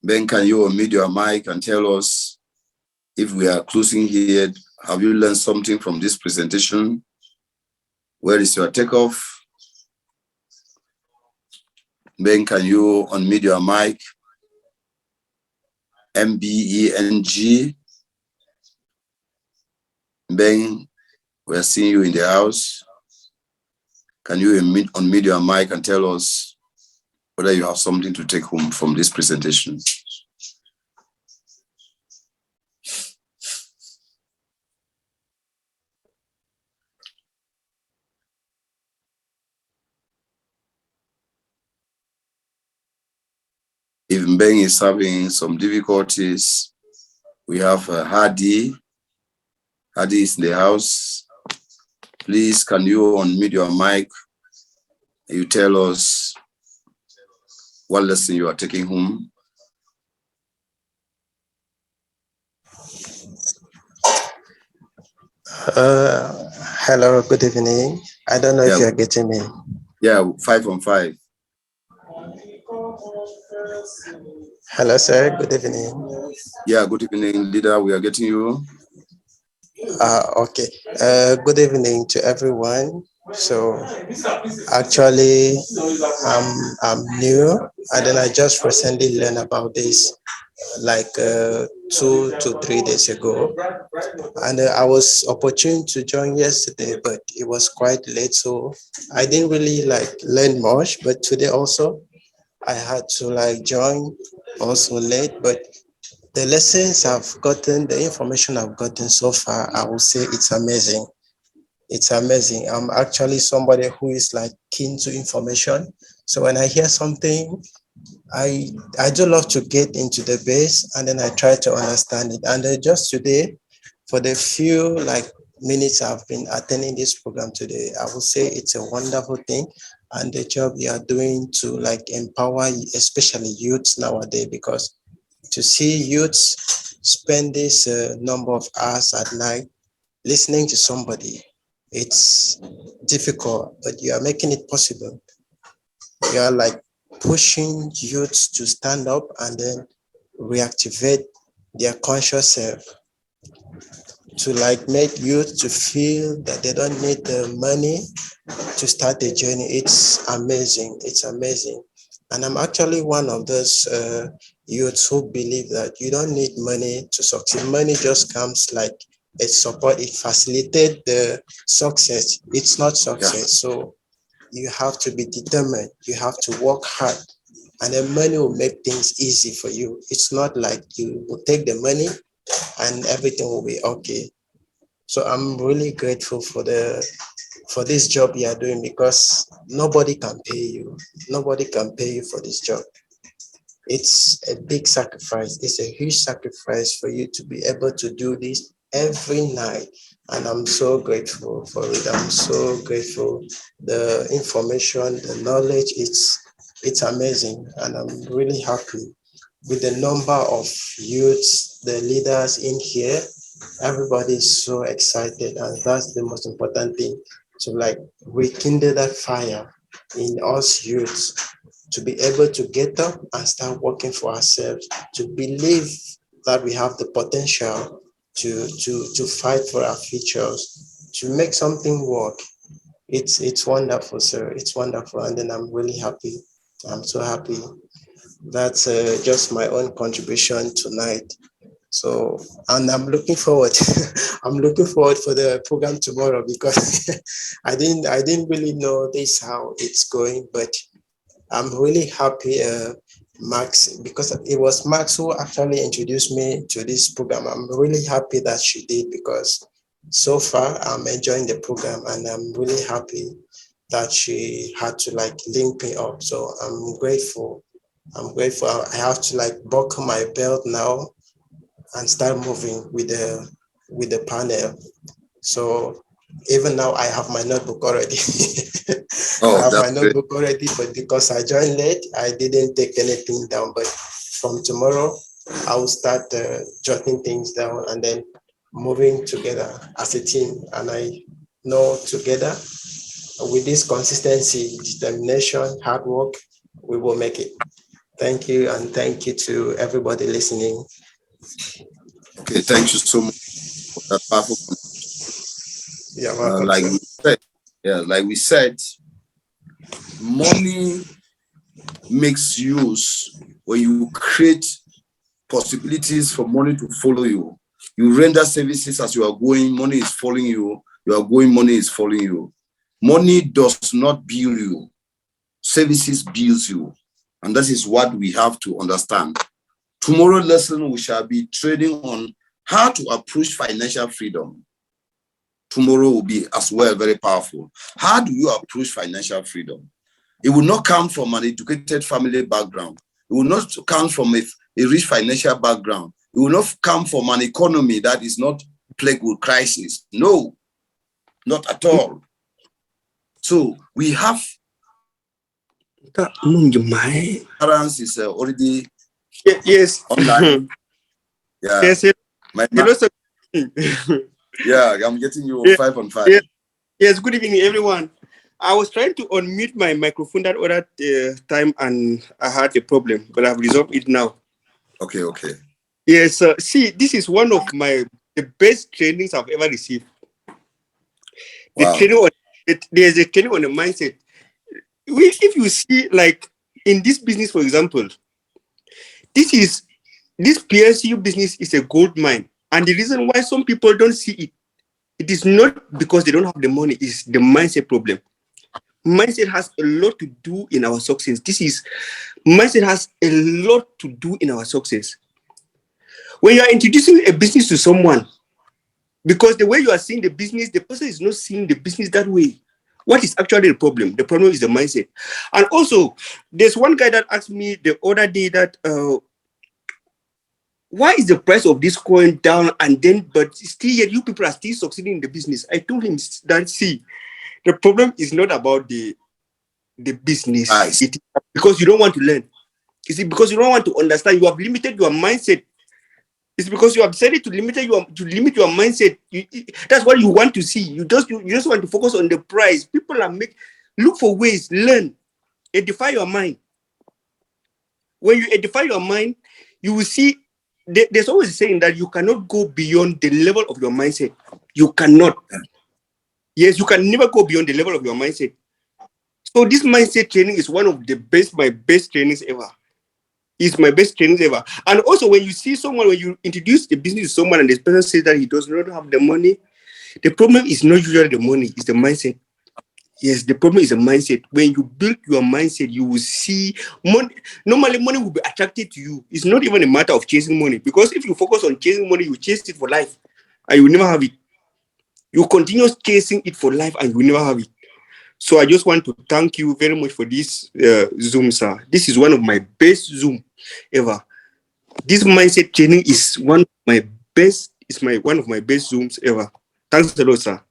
Mbeng, can you unmute your mic and tell us if we are closing here? Have you learned something from this presentation? Where is your takeoff? Ben, can you unmute your mic? MBENG. Ben, we are seeing you in the house. Can you unmute your mic and tell us whether you have something to take home from this presentation? If Mbeng is having some difficulties, we have Hadi. Hadi is in the house. Please, can you unmute your mic? You tell us what lesson you are taking home. Hello, good evening. I don't know if you're getting me. Yeah, 5 on 5. Hello, sir. Good evening. Yeah, good evening, leader. We are getting you. Okay. Good evening to everyone. So, actually, I'm new, and then I just recently learned about this, like 2 to 3 days ago, and I was opportune to join yesterday, but it was quite late, so I didn't really learn much. But today also, I had to join also late, but the lessons I've gotten, the information I've gotten so far, I will say it's amazing. It's amazing. I'm actually somebody who is keen to information. So when I hear something, I do love to get into the base and then I try to understand it. And just today, for the few minutes I've been attending this program today, I will say it's a wonderful thing. And the job you are doing to empower, especially youths nowadays, because to see youths spend this number of hours at night listening to somebody, it's difficult, but you are making it possible. You are pushing youths to stand up and then reactivate their conscious self, to make youth to feel that they don't need the money to start the journey. It's amazing. It's amazing. And I'm actually one of those youths who believe that you don't need money to succeed. Money just comes a support. It facilitates the success. It's not success. Yeah. So you have to be determined, you have to work hard, and then money will make things easy for you. It's not like you will take the money and everything will be okay. So I'm really grateful for this job you are doing, because nobody can pay you. Nobody can pay you for this job. It's a big sacrifice. It's a huge sacrifice for you to be able to do this every night. And I'm so grateful for it. I'm so grateful. The information, the knowledge, it's amazing. And I'm really happy with the number of youths, the leaders in here. Everybody is so excited, and that's the most important thing, to like rekindle that fire in us youths, to be able to get up and start working for ourselves, to believe that we have the potential to fight for our futures, to make something work. It's wonderful, sir. It's wonderful, and then I'm really happy. I'm so happy. That's just my own contribution tonight. So, and I'm looking forward. I'm looking forward for the program tomorrow, because I didn't really know this how it's going, but I'm really happy, Max, because it was Max who actually introduced me to this program. I'm really happy that she did, because so far I'm enjoying the program, and I'm really happy that she had to like link me up. So I'm grateful. I'm grateful. I have to like buckle my belt now and start moving with the panel. So even now I have my notebook already. Oh, I have my that's great. notebook already, but because I joined late, I didn't take anything down. But from tomorrow, I will start jotting things down and then moving together as a team. And I know together, with this consistency, determination, hard work, we will make it. Thank you, and thank you to everybody listening. Okay, thank you so much for that powerful. Yeah, welcome. Like we said, money makes use when you create possibilities for money to follow you. You render services as you are going, money is following you. You are going, money is following you. Money does not build you. Services builds you. And that is what we have to understand. Tomorrow's lesson, we shall be trading on how to approach financial freedom. Tomorrow will be as well very powerful. How do you approach financial freedom? It will not come from an educated family background. It will not come from a rich financial background. It will not come from an economy that is not plagued with crisis. No, not at all. So we have parents is already yes online. Yeah. Yes. Hello, sir. Yeah, I'm getting you 5 on 5. Yes, good evening, everyone. I was trying to unmute my microphone that other time, and I had a problem, but I've resolved it now. Okay. Yes, see, this is one of the best trainings I've ever received. Wow. There's a training on the mindset. If you see, like in this business, for example, this PLCU business is a gold mine, and the reason why some people don't see it, it is not because they don't have the money, it's the mindset problem. Mindset has a lot to do in our success. Mindset has a lot to do in our success. When you are introducing a business to someone, because the way you are seeing the business, the person is not seeing the business that way. What is actually the problem? The problem is the mindset. And also, there's one guy that asked me the other day that, why is the price of this coin down, and then, but still yet you people are still succeeding in the business? I told him that, see, the problem is not about the business. Nice. It is because you don't want to learn. You see, because you don't want to understand. You have limited your mindset. It's because you have decided to limit your mindset. That's what you want to see. You just want to focus on the price. People are look for ways, learn, edify your mind. When you edify your mind, you will see. There's always a saying that you cannot go beyond the level of your mindset. You cannot. Yes, you can never go beyond the level of your mindset. So this mindset training is one of my best trainings ever. It's my best trainings ever. And also, when you see someone, when you introduce the business to someone and this person says that he does not have the money, the problem is not usually the money, it's the mindset. Yes, the problem is a mindset. When you build your mindset, you will see money. Normally, money will be attracted to you. It's not even a matter of chasing money, because if you focus on chasing money, you chase it for life and you will never have it. You continue chasing it for life and you will never have it. So I just want to thank you very much for this Zoom, sir. This is one of my best Zoom ever. This mindset training is one of my best Zooms ever. Thanks a lot, sir.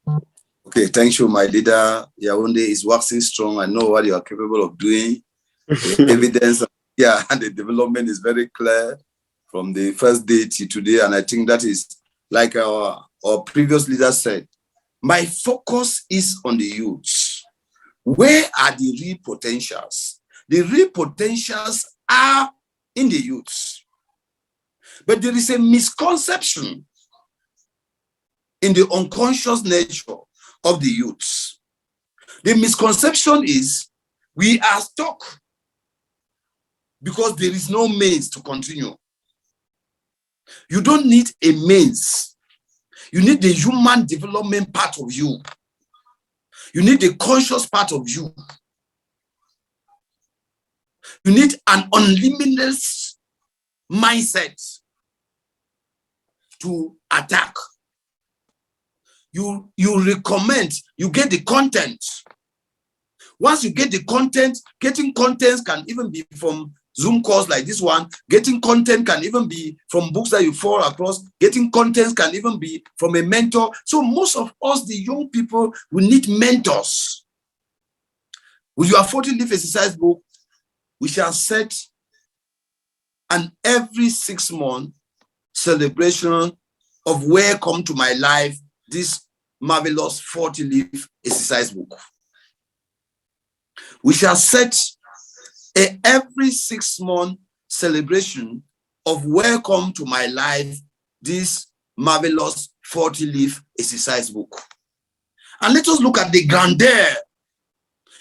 Okay, thank you, my leader. Yaounde is waxing strong. I know what you are capable of doing. The evidence, and the development is very clear from the first day to today. And I think that is like our previous leader said, my focus is on the youths. Where are the real potentials? The real potentials are in the youths. But there is a misconception in the unconscious nature of the youths. The misconception is we are stuck because there is no means to continue. You don't need a means. You need the human development part of you. You need the conscious part of you. You need an unlimited mindset to attack. You recommend, you get the content. Once you get the content, getting contents can even be from Zoom calls like this one. Getting content can even be from books that you fall across. Getting contents can even be from a mentor. So most of us, the young people, we need mentors. With your 40-leaf exercise book, we shall set an every 6 month celebration of welcome to my life, this marvelous 40-leaf exercise book. We shall set a every 6 month celebration of welcome to my life, this marvelous 40-leaf exercise book. And let us look at the grandeur.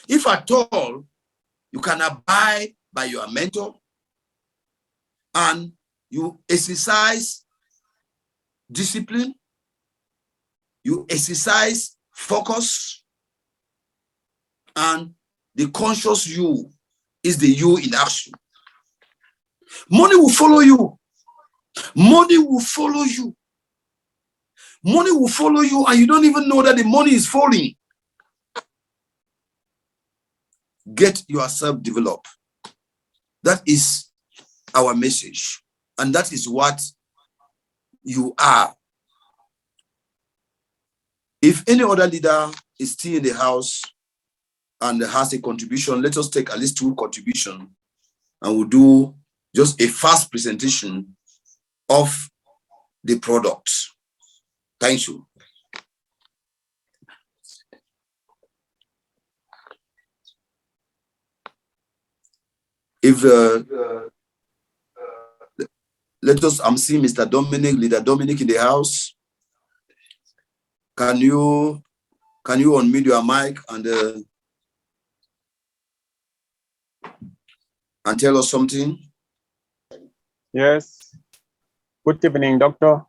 If at all you can abide by your mentor and you exercise discipline, you exercise focus, and the conscious you is the you in action. Money will follow you. Money will follow you. Money will follow you, and you don't even know that the money is falling. Get yourself developed. That is our message, and that is what you are. If any other leader is still in the house and has a contribution, let us take at least 2 contributions, and we'll do just a fast presentation of the product. Thank you. If let us, I'm seeing Mr. Dominic, leader Dominic in the house. Can you unmute your mic and tell us something? Yes. Good evening, doctor.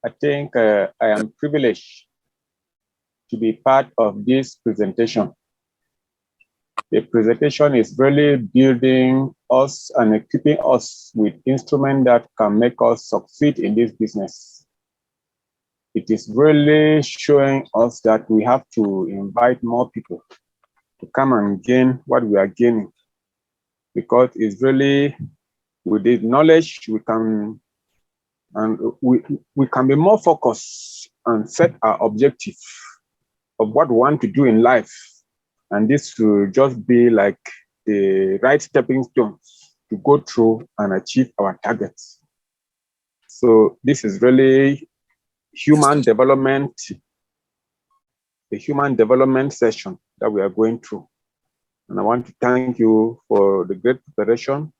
I think I am privileged to be part of this presentation. The presentation is really building us and equipping us with instruments that can make us succeed in this business. It is really showing us that we have to invite more people to come and gain what we are gaining, because it's really with the knowledge we can be more focused and set our objective of what we want to do in life. And this will just be like the right stepping stones to go through and achieve our targets. So this is really human development, the human development session that we are going through. And I want to thank you for the great preparation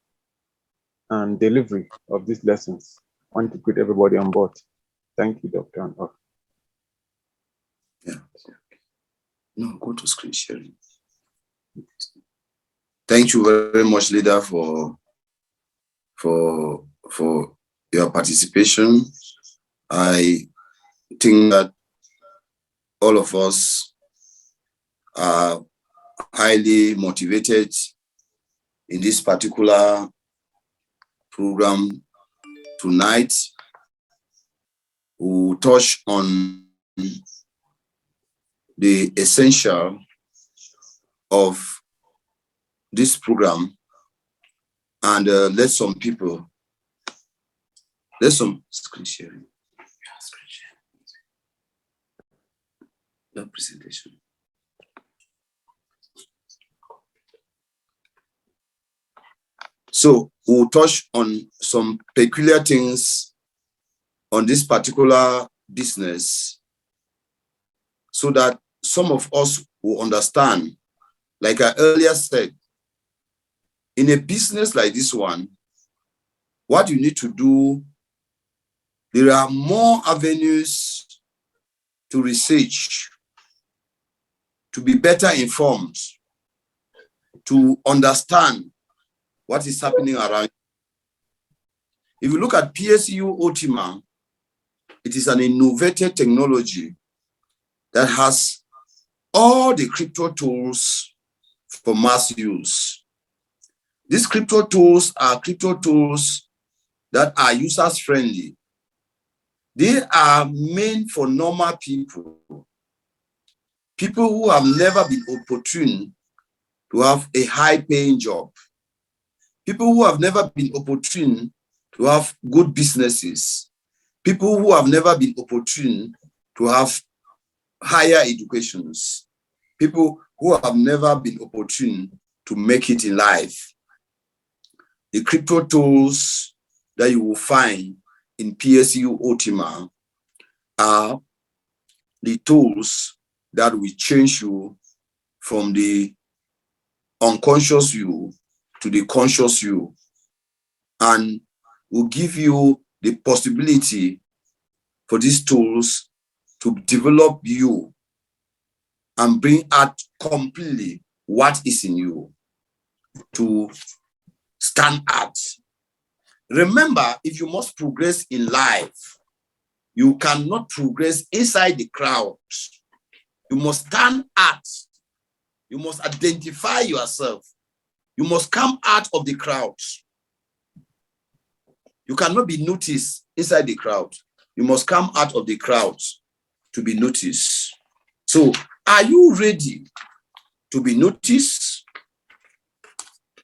and delivery of these lessons. I want to put everybody on board. Thank you, Dr. Anor. Yeah. No, go to screen sharing. Thank you very much, leader, for your participation. I think that all of us are highly motivated in this particular program tonight. We'll touch on the essential of this program and let some screen sharing. No presentation. So we'll touch on some peculiar things on this particular business so that some of us will understand. Like I earlier said, in a business like this one, what you need to do, there are more avenues to research, to be better informed, to understand what is happening around. If you look at PLCU Ultima, it is an innovative technology that has all the crypto tools for mass use. These crypto tools are crypto tools that are users friendly. They are meant for normal people, people who have never been opportune to have a high paying job, people who have never been opportune to have good businesses, people who have never been opportune to have higher educations, people who have never been opportune to make it in life. The crypto tools that you will find in PLCU Ultima are the tools that will change you from the unconscious you to the conscious you, and will give you the possibility for these tools to develop you and bring out completely what is in you to stand out. Remember, if you must progress in life, you cannot progress inside the crowd. You must stand out. You must identify yourself. You must come out of the crowd. You cannot be noticed inside the crowd. You must come out of the crowd to be noticed. So, are you ready to be noticed?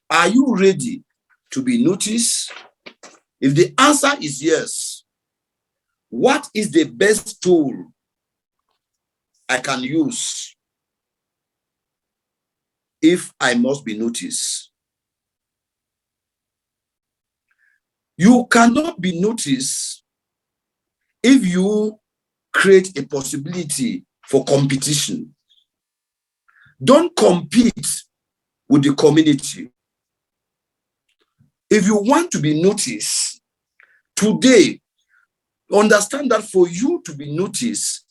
Are you ready to be noticed? If the answer is yes, what is the best tool I can use if I must be noticed? You cannot be noticed if you create a possibility for competition. Don't compete with the community. If you want to be noticed today, understand that for you to be noticed,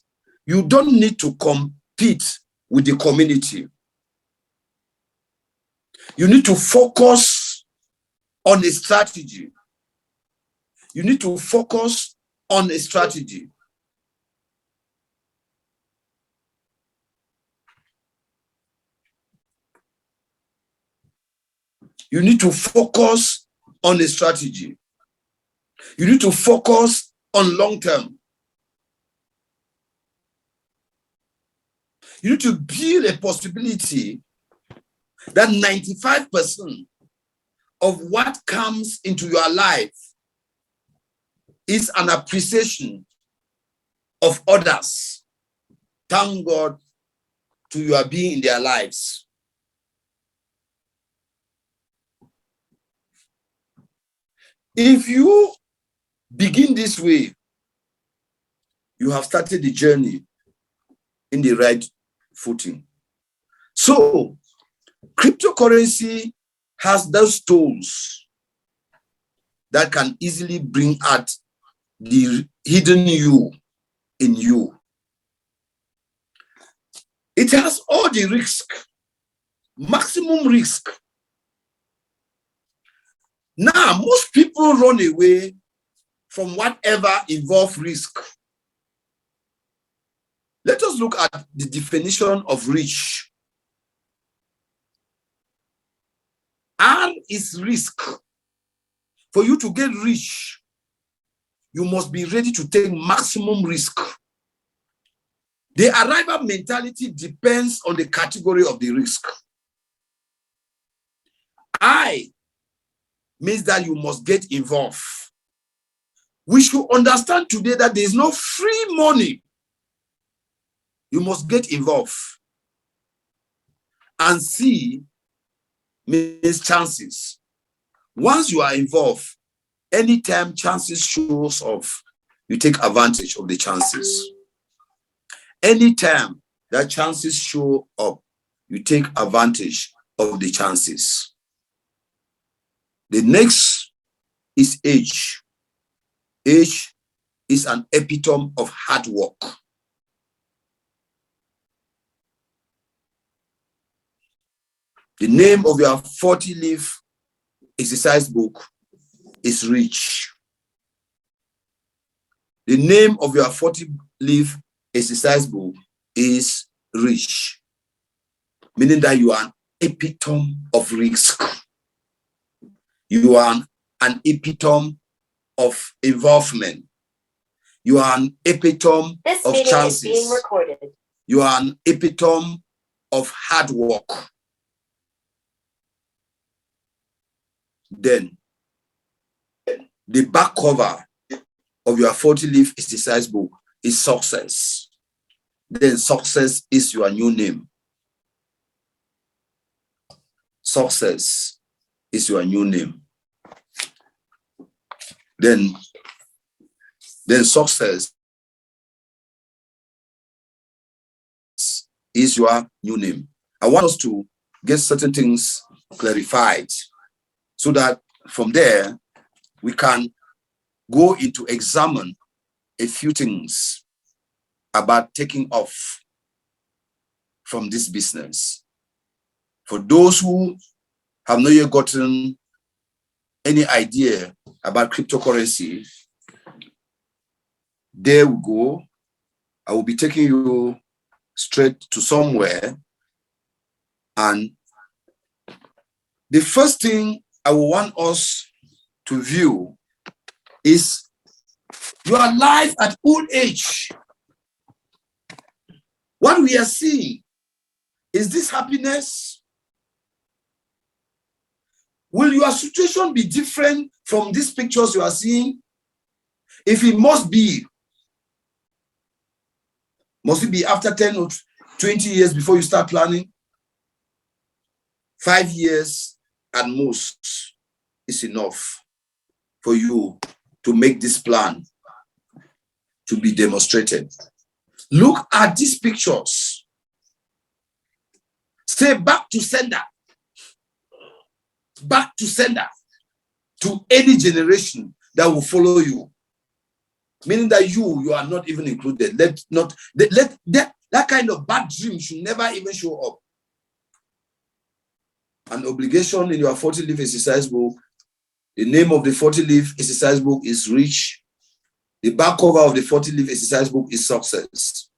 you don't need to compete with the community. You need to focus on a strategy. You need to focus on a strategy. You need to focus on a strategy. You need to focus on long term. You need to build a possibility that 95% of what comes into your life is an appreciation of others. Thank God to your being in their lives. If you begin this way, you have started the journey in the right footing. So, cryptocurrency has those tools that can easily bring out the hidden you in you. It has all the risk, maximum risk. Now, most people run away from whatever involves risk. Let us look at the definition of rich R is risk. For you to get rich, you must be ready to take maximum risk. The arrival mentality depends on the category of the risk. I means that you must get involved. We should understand today that there is no free money. You must get involved. And C means chances. Once you are involved, anytime chances shows up, you take advantage of the chances. Anytime that chances show up, you take advantage of the chances. The next is age. Age is an epitome of hard work. The name of your 40-leaf exercise book is Rich. The name of your 40-leaf exercise book is Rich, meaning that you are an epitome of risk. You are an epitome of involvement. You are an epitome of chances. This meeting is being recorded. You are an epitome of hard work. Then, the back cover of your 40-leaf exercise book is Success. Then Success is your new name. Success is your new name. Then Success is your new name. I want us to get certain things clarified so that from there we can go into examine a few things about taking off from this business. For those who have not yet gotten any idea about cryptocurrency, there we go. I will be taking you straight to somewhere. And the first thing I will want us to view is your life at old age. What we are seeing, is this happiness? Will your situation be different from these pictures you are seeing? If it must be it be after 10 or 20 years before you start planning? 5 years at most is enough for you to make this plan to be demonstrated. Look at these pictures. Say back to sender. Back to sender. To any generation that will follow you. Meaning that you are not even included. That kind of bad dream should never even show up. An obligation in your 40-leaf exercise book. The name of the 40-leaf exercise book is Rich. The back cover of the 40-leaf exercise book is Success.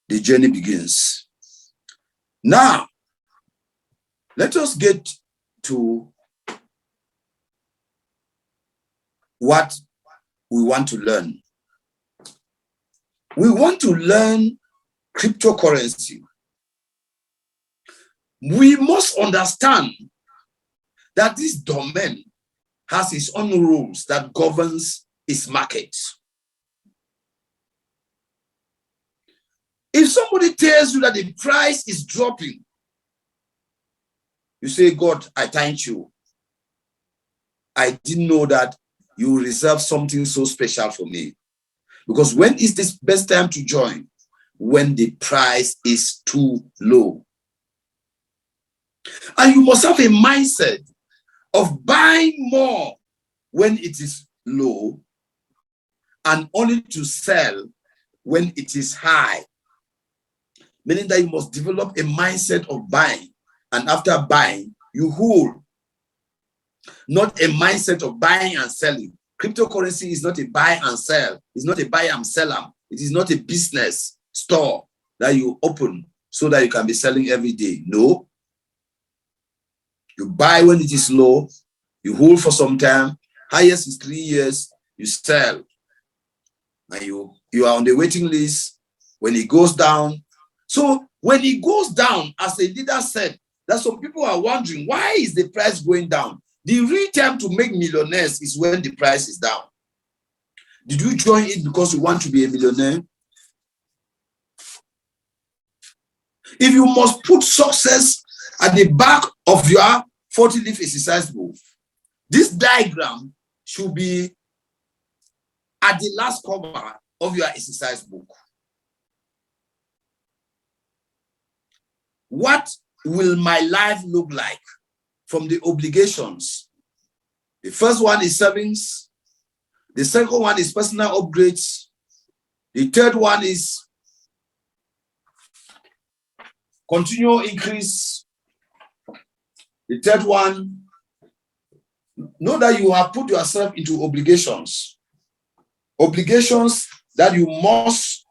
The journey begins. Now, let us get to what we want to learn. We want to learn cryptocurrency. We must understand that this domain has its own rules that governs its market. If somebody tells you that the price is dropping, you say, God, I thank you. I didn't know that you reserve something so special for me. Because when is this best time to join? When the price is too low. And you must have a mindset of buying more when it is low and only to sell when it is high. Meaning that you must develop a mindset of buying, and after buying, you hold. Not a mindset of buying and selling. Cryptocurrency is not a buy and sell. It's not a buy and sell. It is not a business store that you open so that you can be selling every day. No. You buy when it is low, you hold for some time, highest is 3 years, you sell. And you are on the waiting list. When it goes down, so when it goes down, as a leader said, that some people are wondering, why is the price going down? The real time to make millionaires is when the price is down. Did you join it because you want to be a millionaire? If you must put success at the back of your 40-leaf exercise book, this diagram should be at the last cover of your exercise book. What will my life look like from the obligations? The first one is savings. The second one is personal upgrades. The third one is continual increase. The third one, know that you have put yourself into obligations. Obligations that you must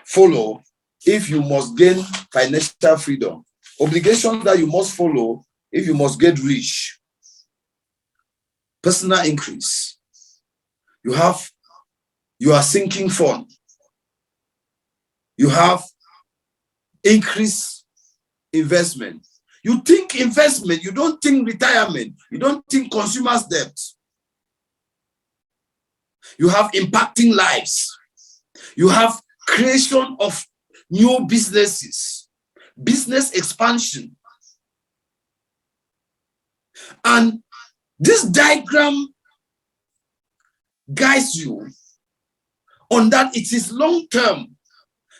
follow if you must gain financial freedom. Obligations that you must follow if you must get rich. Personal increase. You have your sinking fund. You have increased investment. You think investment, you don't think retirement, you don't think consumer's debt. You have impacting lives. You have creation of new businesses, business expansion. And this diagram guides you on that it is long term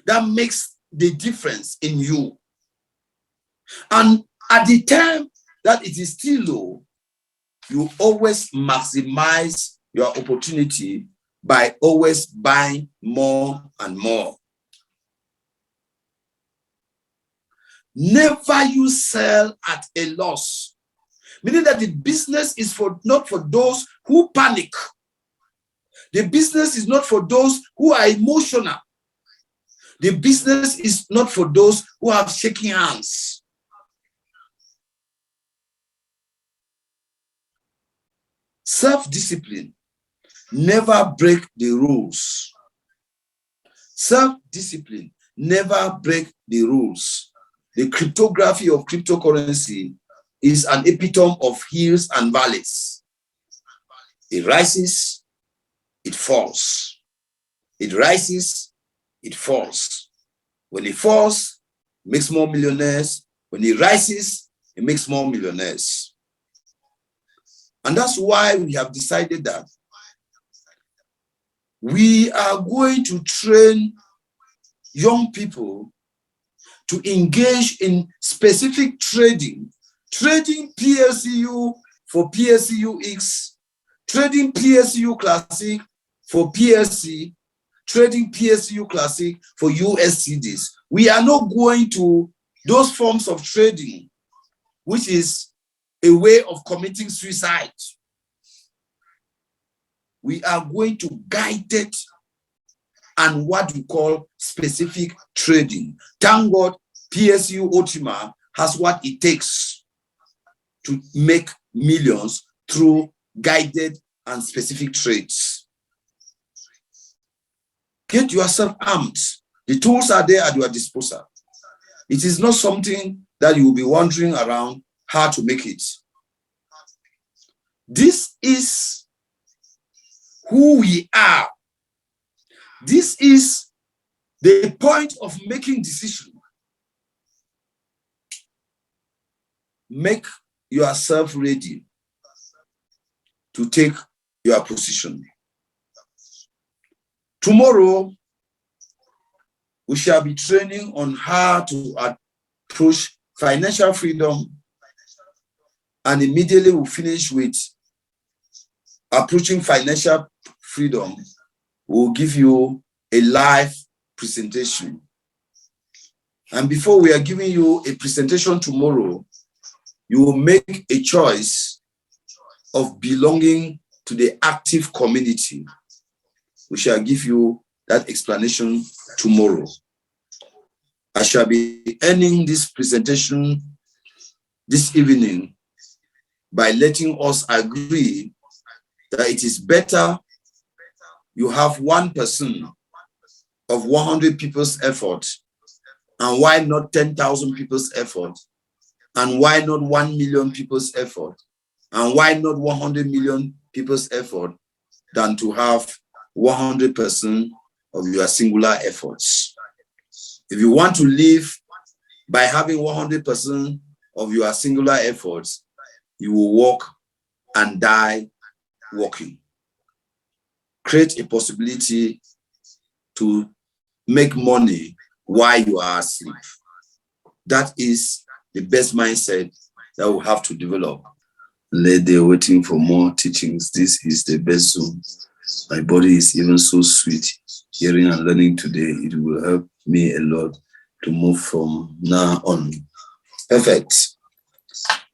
that makes the difference in you. And at the time that it is still low, you always maximize your opportunity by always buying more and more. Never you sell at a loss, meaning that the business is not for those who panic. The business is not for those who are emotional. The business is not for those who have shaking hands. Self-discipline. Never break the rules. Self-discipline. Never break the rules. The cryptography of cryptocurrency is an epitome of hills and valleys. It rises, it falls. It rises, it falls. When it falls, it makes more millionaires. When it rises, it makes more millionaires. And that's why we have decided that we are going to train young people to engage in specific trading PLCU for PLCUX, trading PLCU Classic for PLC, trading PLCU Classic for USCDs. We are not going to those forms of trading, which is a way of committing suicide. We are going to guide it and what we call specific trading. Thank God PSU Ultima has what it takes to make millions through guided and specific trades. Get yourself armed. The tools are there at your disposal. It is not something that you will be wandering around how to make it. This is who we are. This is the point of making decisions. Make yourself ready to take your position. Tomorrow, we shall be training on how to approach financial freedom, and immediately we'll finish with approaching financial freedom. We'll give you a live presentation. And before we are giving you a presentation tomorrow, you will make a choice of belonging to the active community. We shall give you that explanation tomorrow. I shall be ending this presentation this evening by letting us agree that it is better you have 1% of 100 people's effort, and why not 10,000 people's effort, and why not 1 million people's effort, and why not 100 million people's effort, than to have 100% of your singular efforts. If you want to live by having 100% of your singular efforts, you will walk and die walking. Create a possibility to make money while you are asleep. That is the best mindset that we have to develop. They're waiting for more teachings. This is the best Zoom. My body is even so sweet. Hearing and learning today, it will help me a lot to move from now on. Perfect.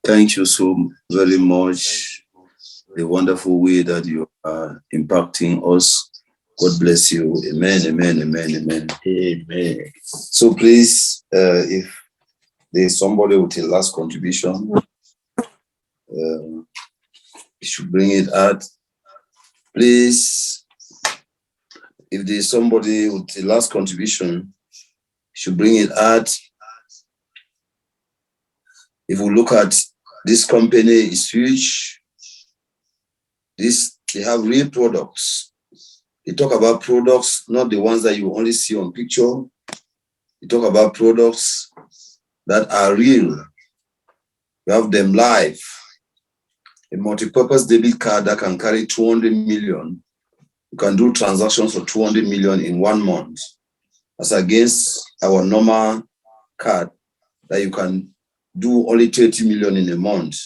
Thank you so very much. The wonderful way that you are impacting us. God bless you. Amen, amen, amen, amen, amen. So please, if there's somebody with a last contribution, you should bring it out. Please, if there's somebody with a last contribution, should bring it out. If we look at this company, is huge. They have real products. They talk about products, not the ones that you only see on picture. They talk about products that are real. You have them live. A multi-purpose debit card that can carry 200 million. You can do transactions for 200 million in 1 month, as against our normal card that you can do only 30 million in a month.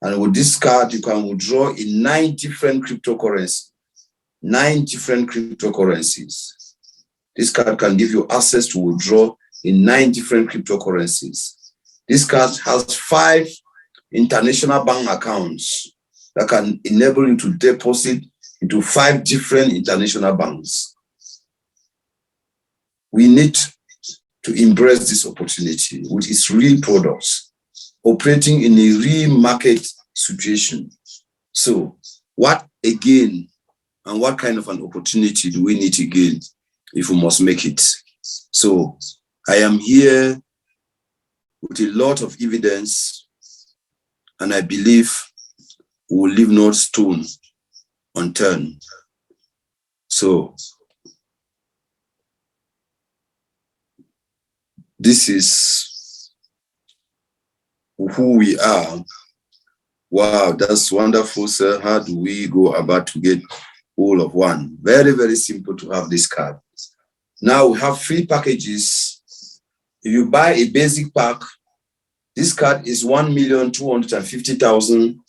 And with this card, you can withdraw in 9 different cryptocurrencies. 9 different cryptocurrencies. This card can give you access to withdraw in 9 different cryptocurrencies. This card has 5 international bank accounts that can enable you to deposit into 5 different international banks. We need to embrace this opportunity with its real products, operating in a real market situation. So what again, and what kind of an opportunity do we need to gain if we must make it? So I am here with a lot of evidence, and I believe we will leave no stone unturned. So this is who we are. Wow, that's wonderful, sir. How do we go about to get all of one? Very, very simple to have this card. Now we have 3 packages. If you buy a basic pack, this card is 1,250,000.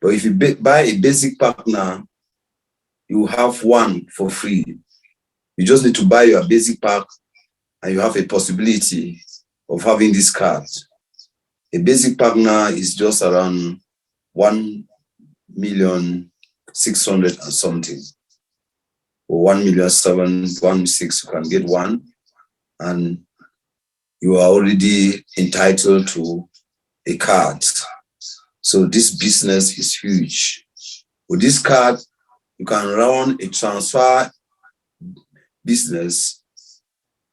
But if you buy a basic pack now, you have 1 for free. You just need to buy your basic pack and you have a possibility of having this card. A basic pack now is just around 1,600,000 and something, or 1,716,000. You can get 1, and you are already entitled to a card. So this business is huge. With this card, you can run a transfer business,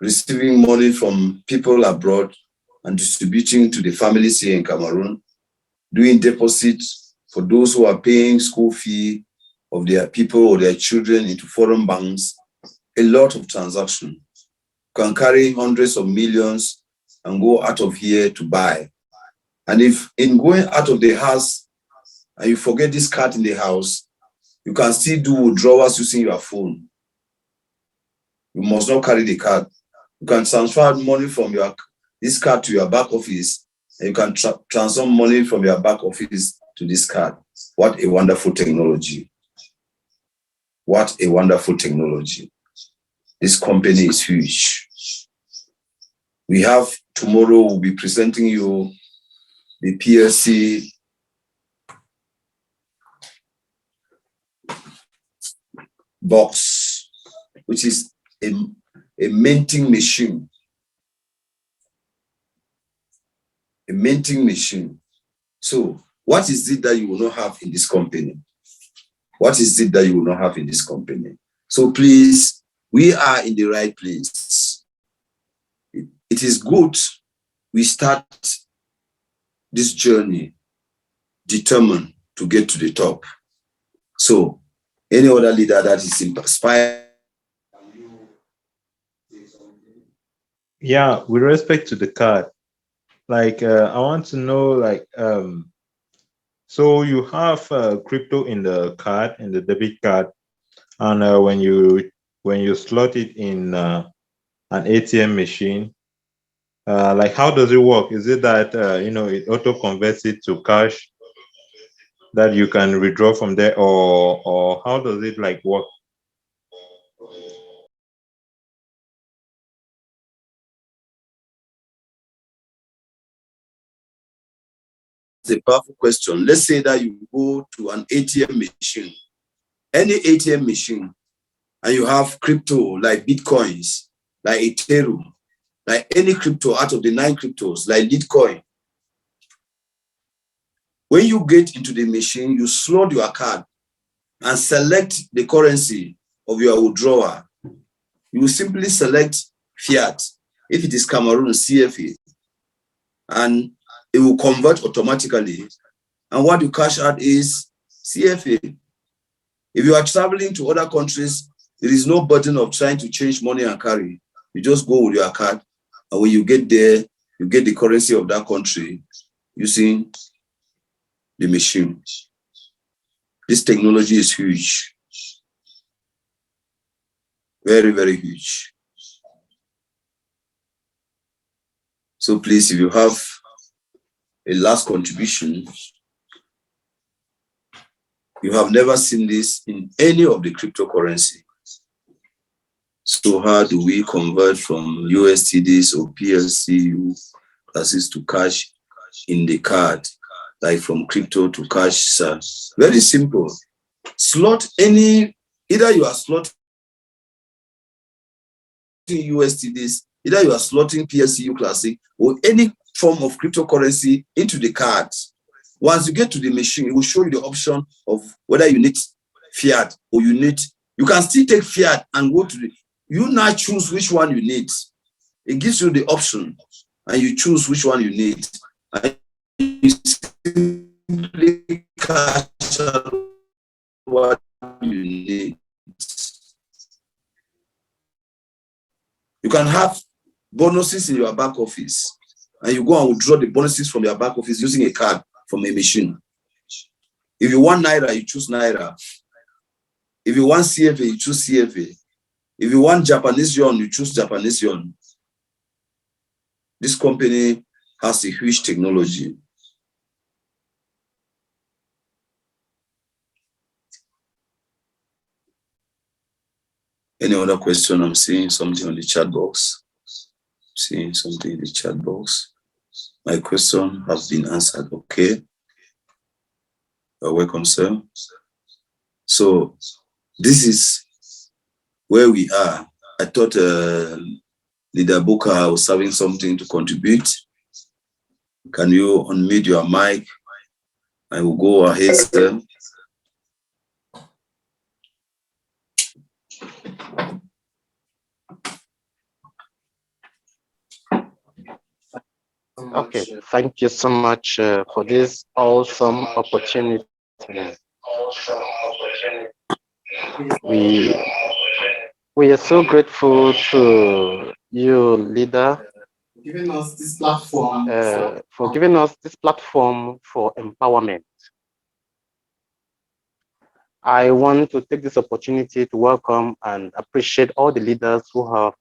receiving money from people abroad and distributing to the families here in Cameroon, doing deposits for those who are paying school fee of their people or their children into foreign banks. A lot of transactions. You can carry hundreds of millions and go out of here to buy. And if in going out of the house and you forget this card in the house, you can still do withdrawals using your phone. You must not carry the card. You can transfer money from this card to your back office, and you can transfer money from your back office to this card. What a wonderful technology. What a wonderful technology. This company is huge. We have tomorrow, we'll be presenting you the PLC box, which is a minting machine. A minting machine. So what is it that you will not have in this company? What is it that you will not have in this company? So please, we are in the right place. It is good we start this journey determined to get to the top. So any other leader that is inspired. Yeah, with respect to the card, like I want to know, like, so you have crypto in the card, in the debit card, and when you slot it in an ATM machine, like how does it work? Is it that it auto converts it to cash that you can withdraw from there, or how does it like work? It's a powerful question. Let's say that you go to an ATM machine, any ATM machine, and you have crypto like Bitcoins, like Ethereum, like any crypto out of the 9 cryptos, like Bitcoin. When you get into the machine, you slot your card and select the currency of your withdrawal. You will simply select fiat. If it is Cameroon, CFA, and it will convert automatically. And what you cash out is CFA. If you are traveling to other countries, there is no burden of trying to change money and carry. You just go with your card, and when you get there, you get the currency of that country using the machine. This technology is huge. Very, very huge. So please, if you have a last contribution, you have never seen this in any of the cryptocurrency. So how do we convert from USTDs or PLCU classes to cash in the card, like from crypto to cash, sir? Very simple. Slot any, either you are slotting USTDs, either you are slotting PLCU Classic or any form of cryptocurrency into the card. Once you get to the machine, it will show you the option of whether you need fiat or you can still take fiat and go to the, you now choose which one you need. It gives you the option and you choose which one you need. And you simply cash out what you need. You can have bonuses in your back office, and you go and withdraw the bonuses from your back office using a card from a machine. If you want Naira, you choose Naira. If you want CFA, you choose CFA. If you want Japanese yuan, you choose Japanese yuan. This company has a huge technology. Any other question? I'm seeing something on the chat box. Seeing something in the chat box. My question has been answered. Okay. You're welcome, sir. So this is where we are. I thought Leader Booker was having something to contribute. Can you unmute your mic? I will go ahead, sir. Okay, thank you so much for this awesome opportunity. We are so grateful to you, leader, giving us this platform for giving us this platform for empowerment. I want to take this opportunity to welcome and appreciate all the leaders who have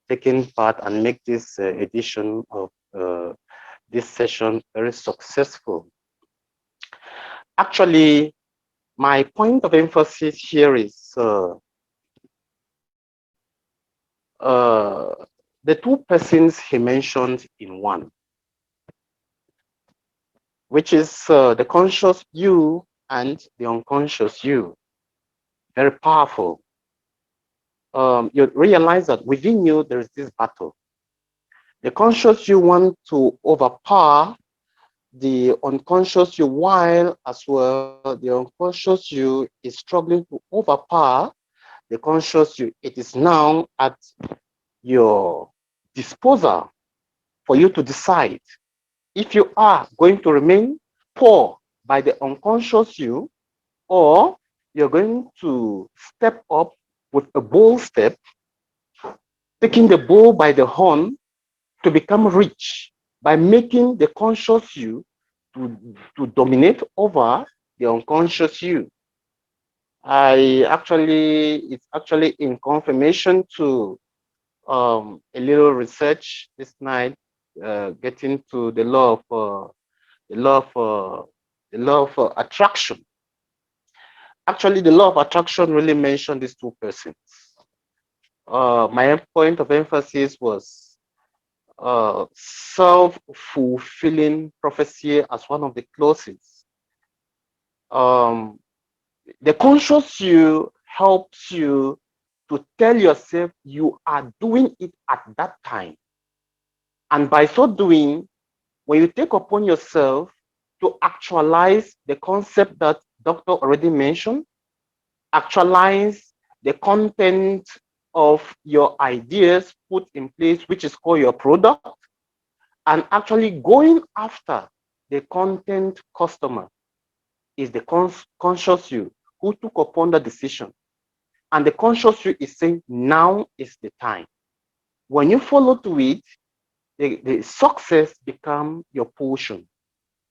taken part and make this edition of this session very successful. Actually, my point of emphasis here is the two persons he mentioned in one, which is the conscious you and the unconscious you. Very powerful. You realize that within you, there is this battle. The conscious you want to overpower the unconscious you, while as well the unconscious you is struggling to overpower the conscious you. It is now at your disposal for you to decide if you are going to remain poor by the unconscious you, or you're going to step up with a bold step, taking the bull by the horn to become rich by making the conscious you to dominate over the unconscious you. It's actually in confirmation to a little research this night, getting to the law of attraction. Actually, the law of attraction really mentioned these two persons. My point of emphasis was self-fulfilling prophecy as one of the clauses. The conscious you helps you to tell yourself you are doing it at that time. And by so doing, when you take upon yourself to actualize the concept that Doctor already mentioned, actualize the content of your ideas put in place, which is called your product, and actually going after the content customer is the conscious you who took upon the decision. And the conscious you is saying, now is the time. When you follow to it, the success become your portion.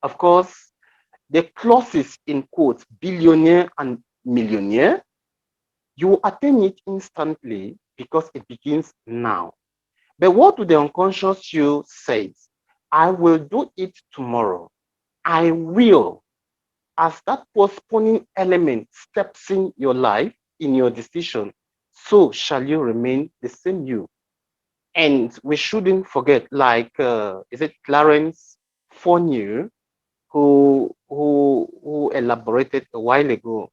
Of course, the clauses in quotes, billionaire and millionaire, you attain it instantly because it begins now. But what do the unconscious you say? I will do it tomorrow. I will. As that postponing element steps in your life, in your decision, so shall you remain the same you. And we shouldn't forget, like, is it Clarence Fournier who elaborated a while ago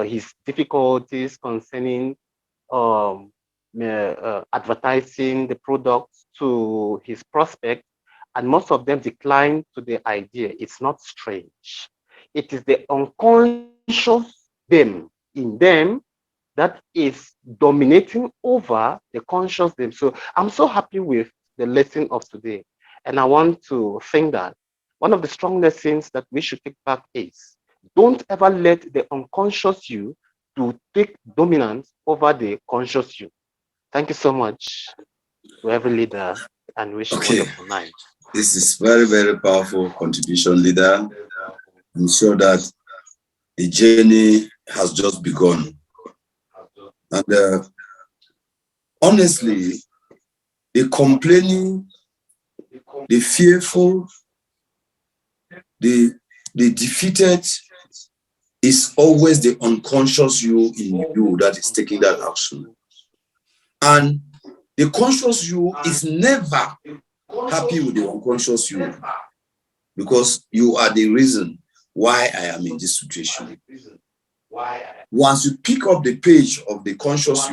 his difficulties concerning advertising the products to his prospect, and most of them declined to the idea. It's not strange. It is the unconscious them in them that is dominating over the conscious them. So I'm so happy with the lesson of today. And I want to think that one of the strong lessons that we should take back is don't ever let the unconscious you to take dominance over the conscious you. Thank you so much to every leader, and wish you a wonderful night. This is very, very powerful contribution, leader. I'm sure that the journey has just begun. And honestly, the complaining, the fearful, the defeated is always the unconscious you in you that is taking that action. And the conscious you is never happy with the unconscious you, because you are the reason why I am in this situation. Once you pick up the page of the conscious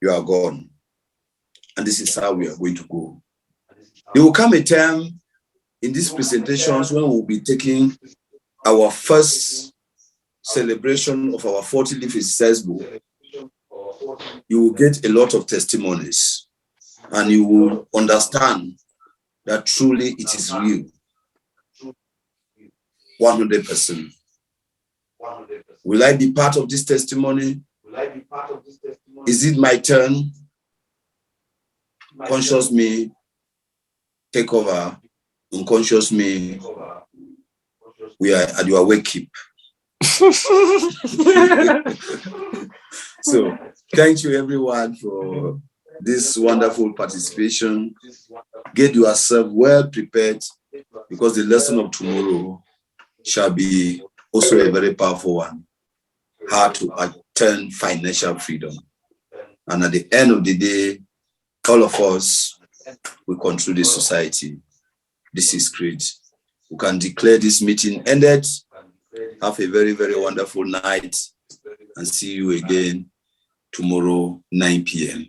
you are gone. And this is how we are going to go. There will come a time in these presentations when we'll be taking our first celebration of our 40 leaf exercise book. You will get a lot of testimonies, and you will understand that truly it is real. 100%. Will I be part of this testimony? Is it my turn? Conscious me take over. Unconscious me, we are at your wake keep. So thank you everyone for this wonderful participation. Get yourself well prepared, because the lesson of tomorrow shall be also a very powerful one. How to attain financial freedom. And at the end of the day, all of us will control the society. This is great. We can declare this meeting ended. Have a very, very wonderful night, and see you again tomorrow, 9 p.m.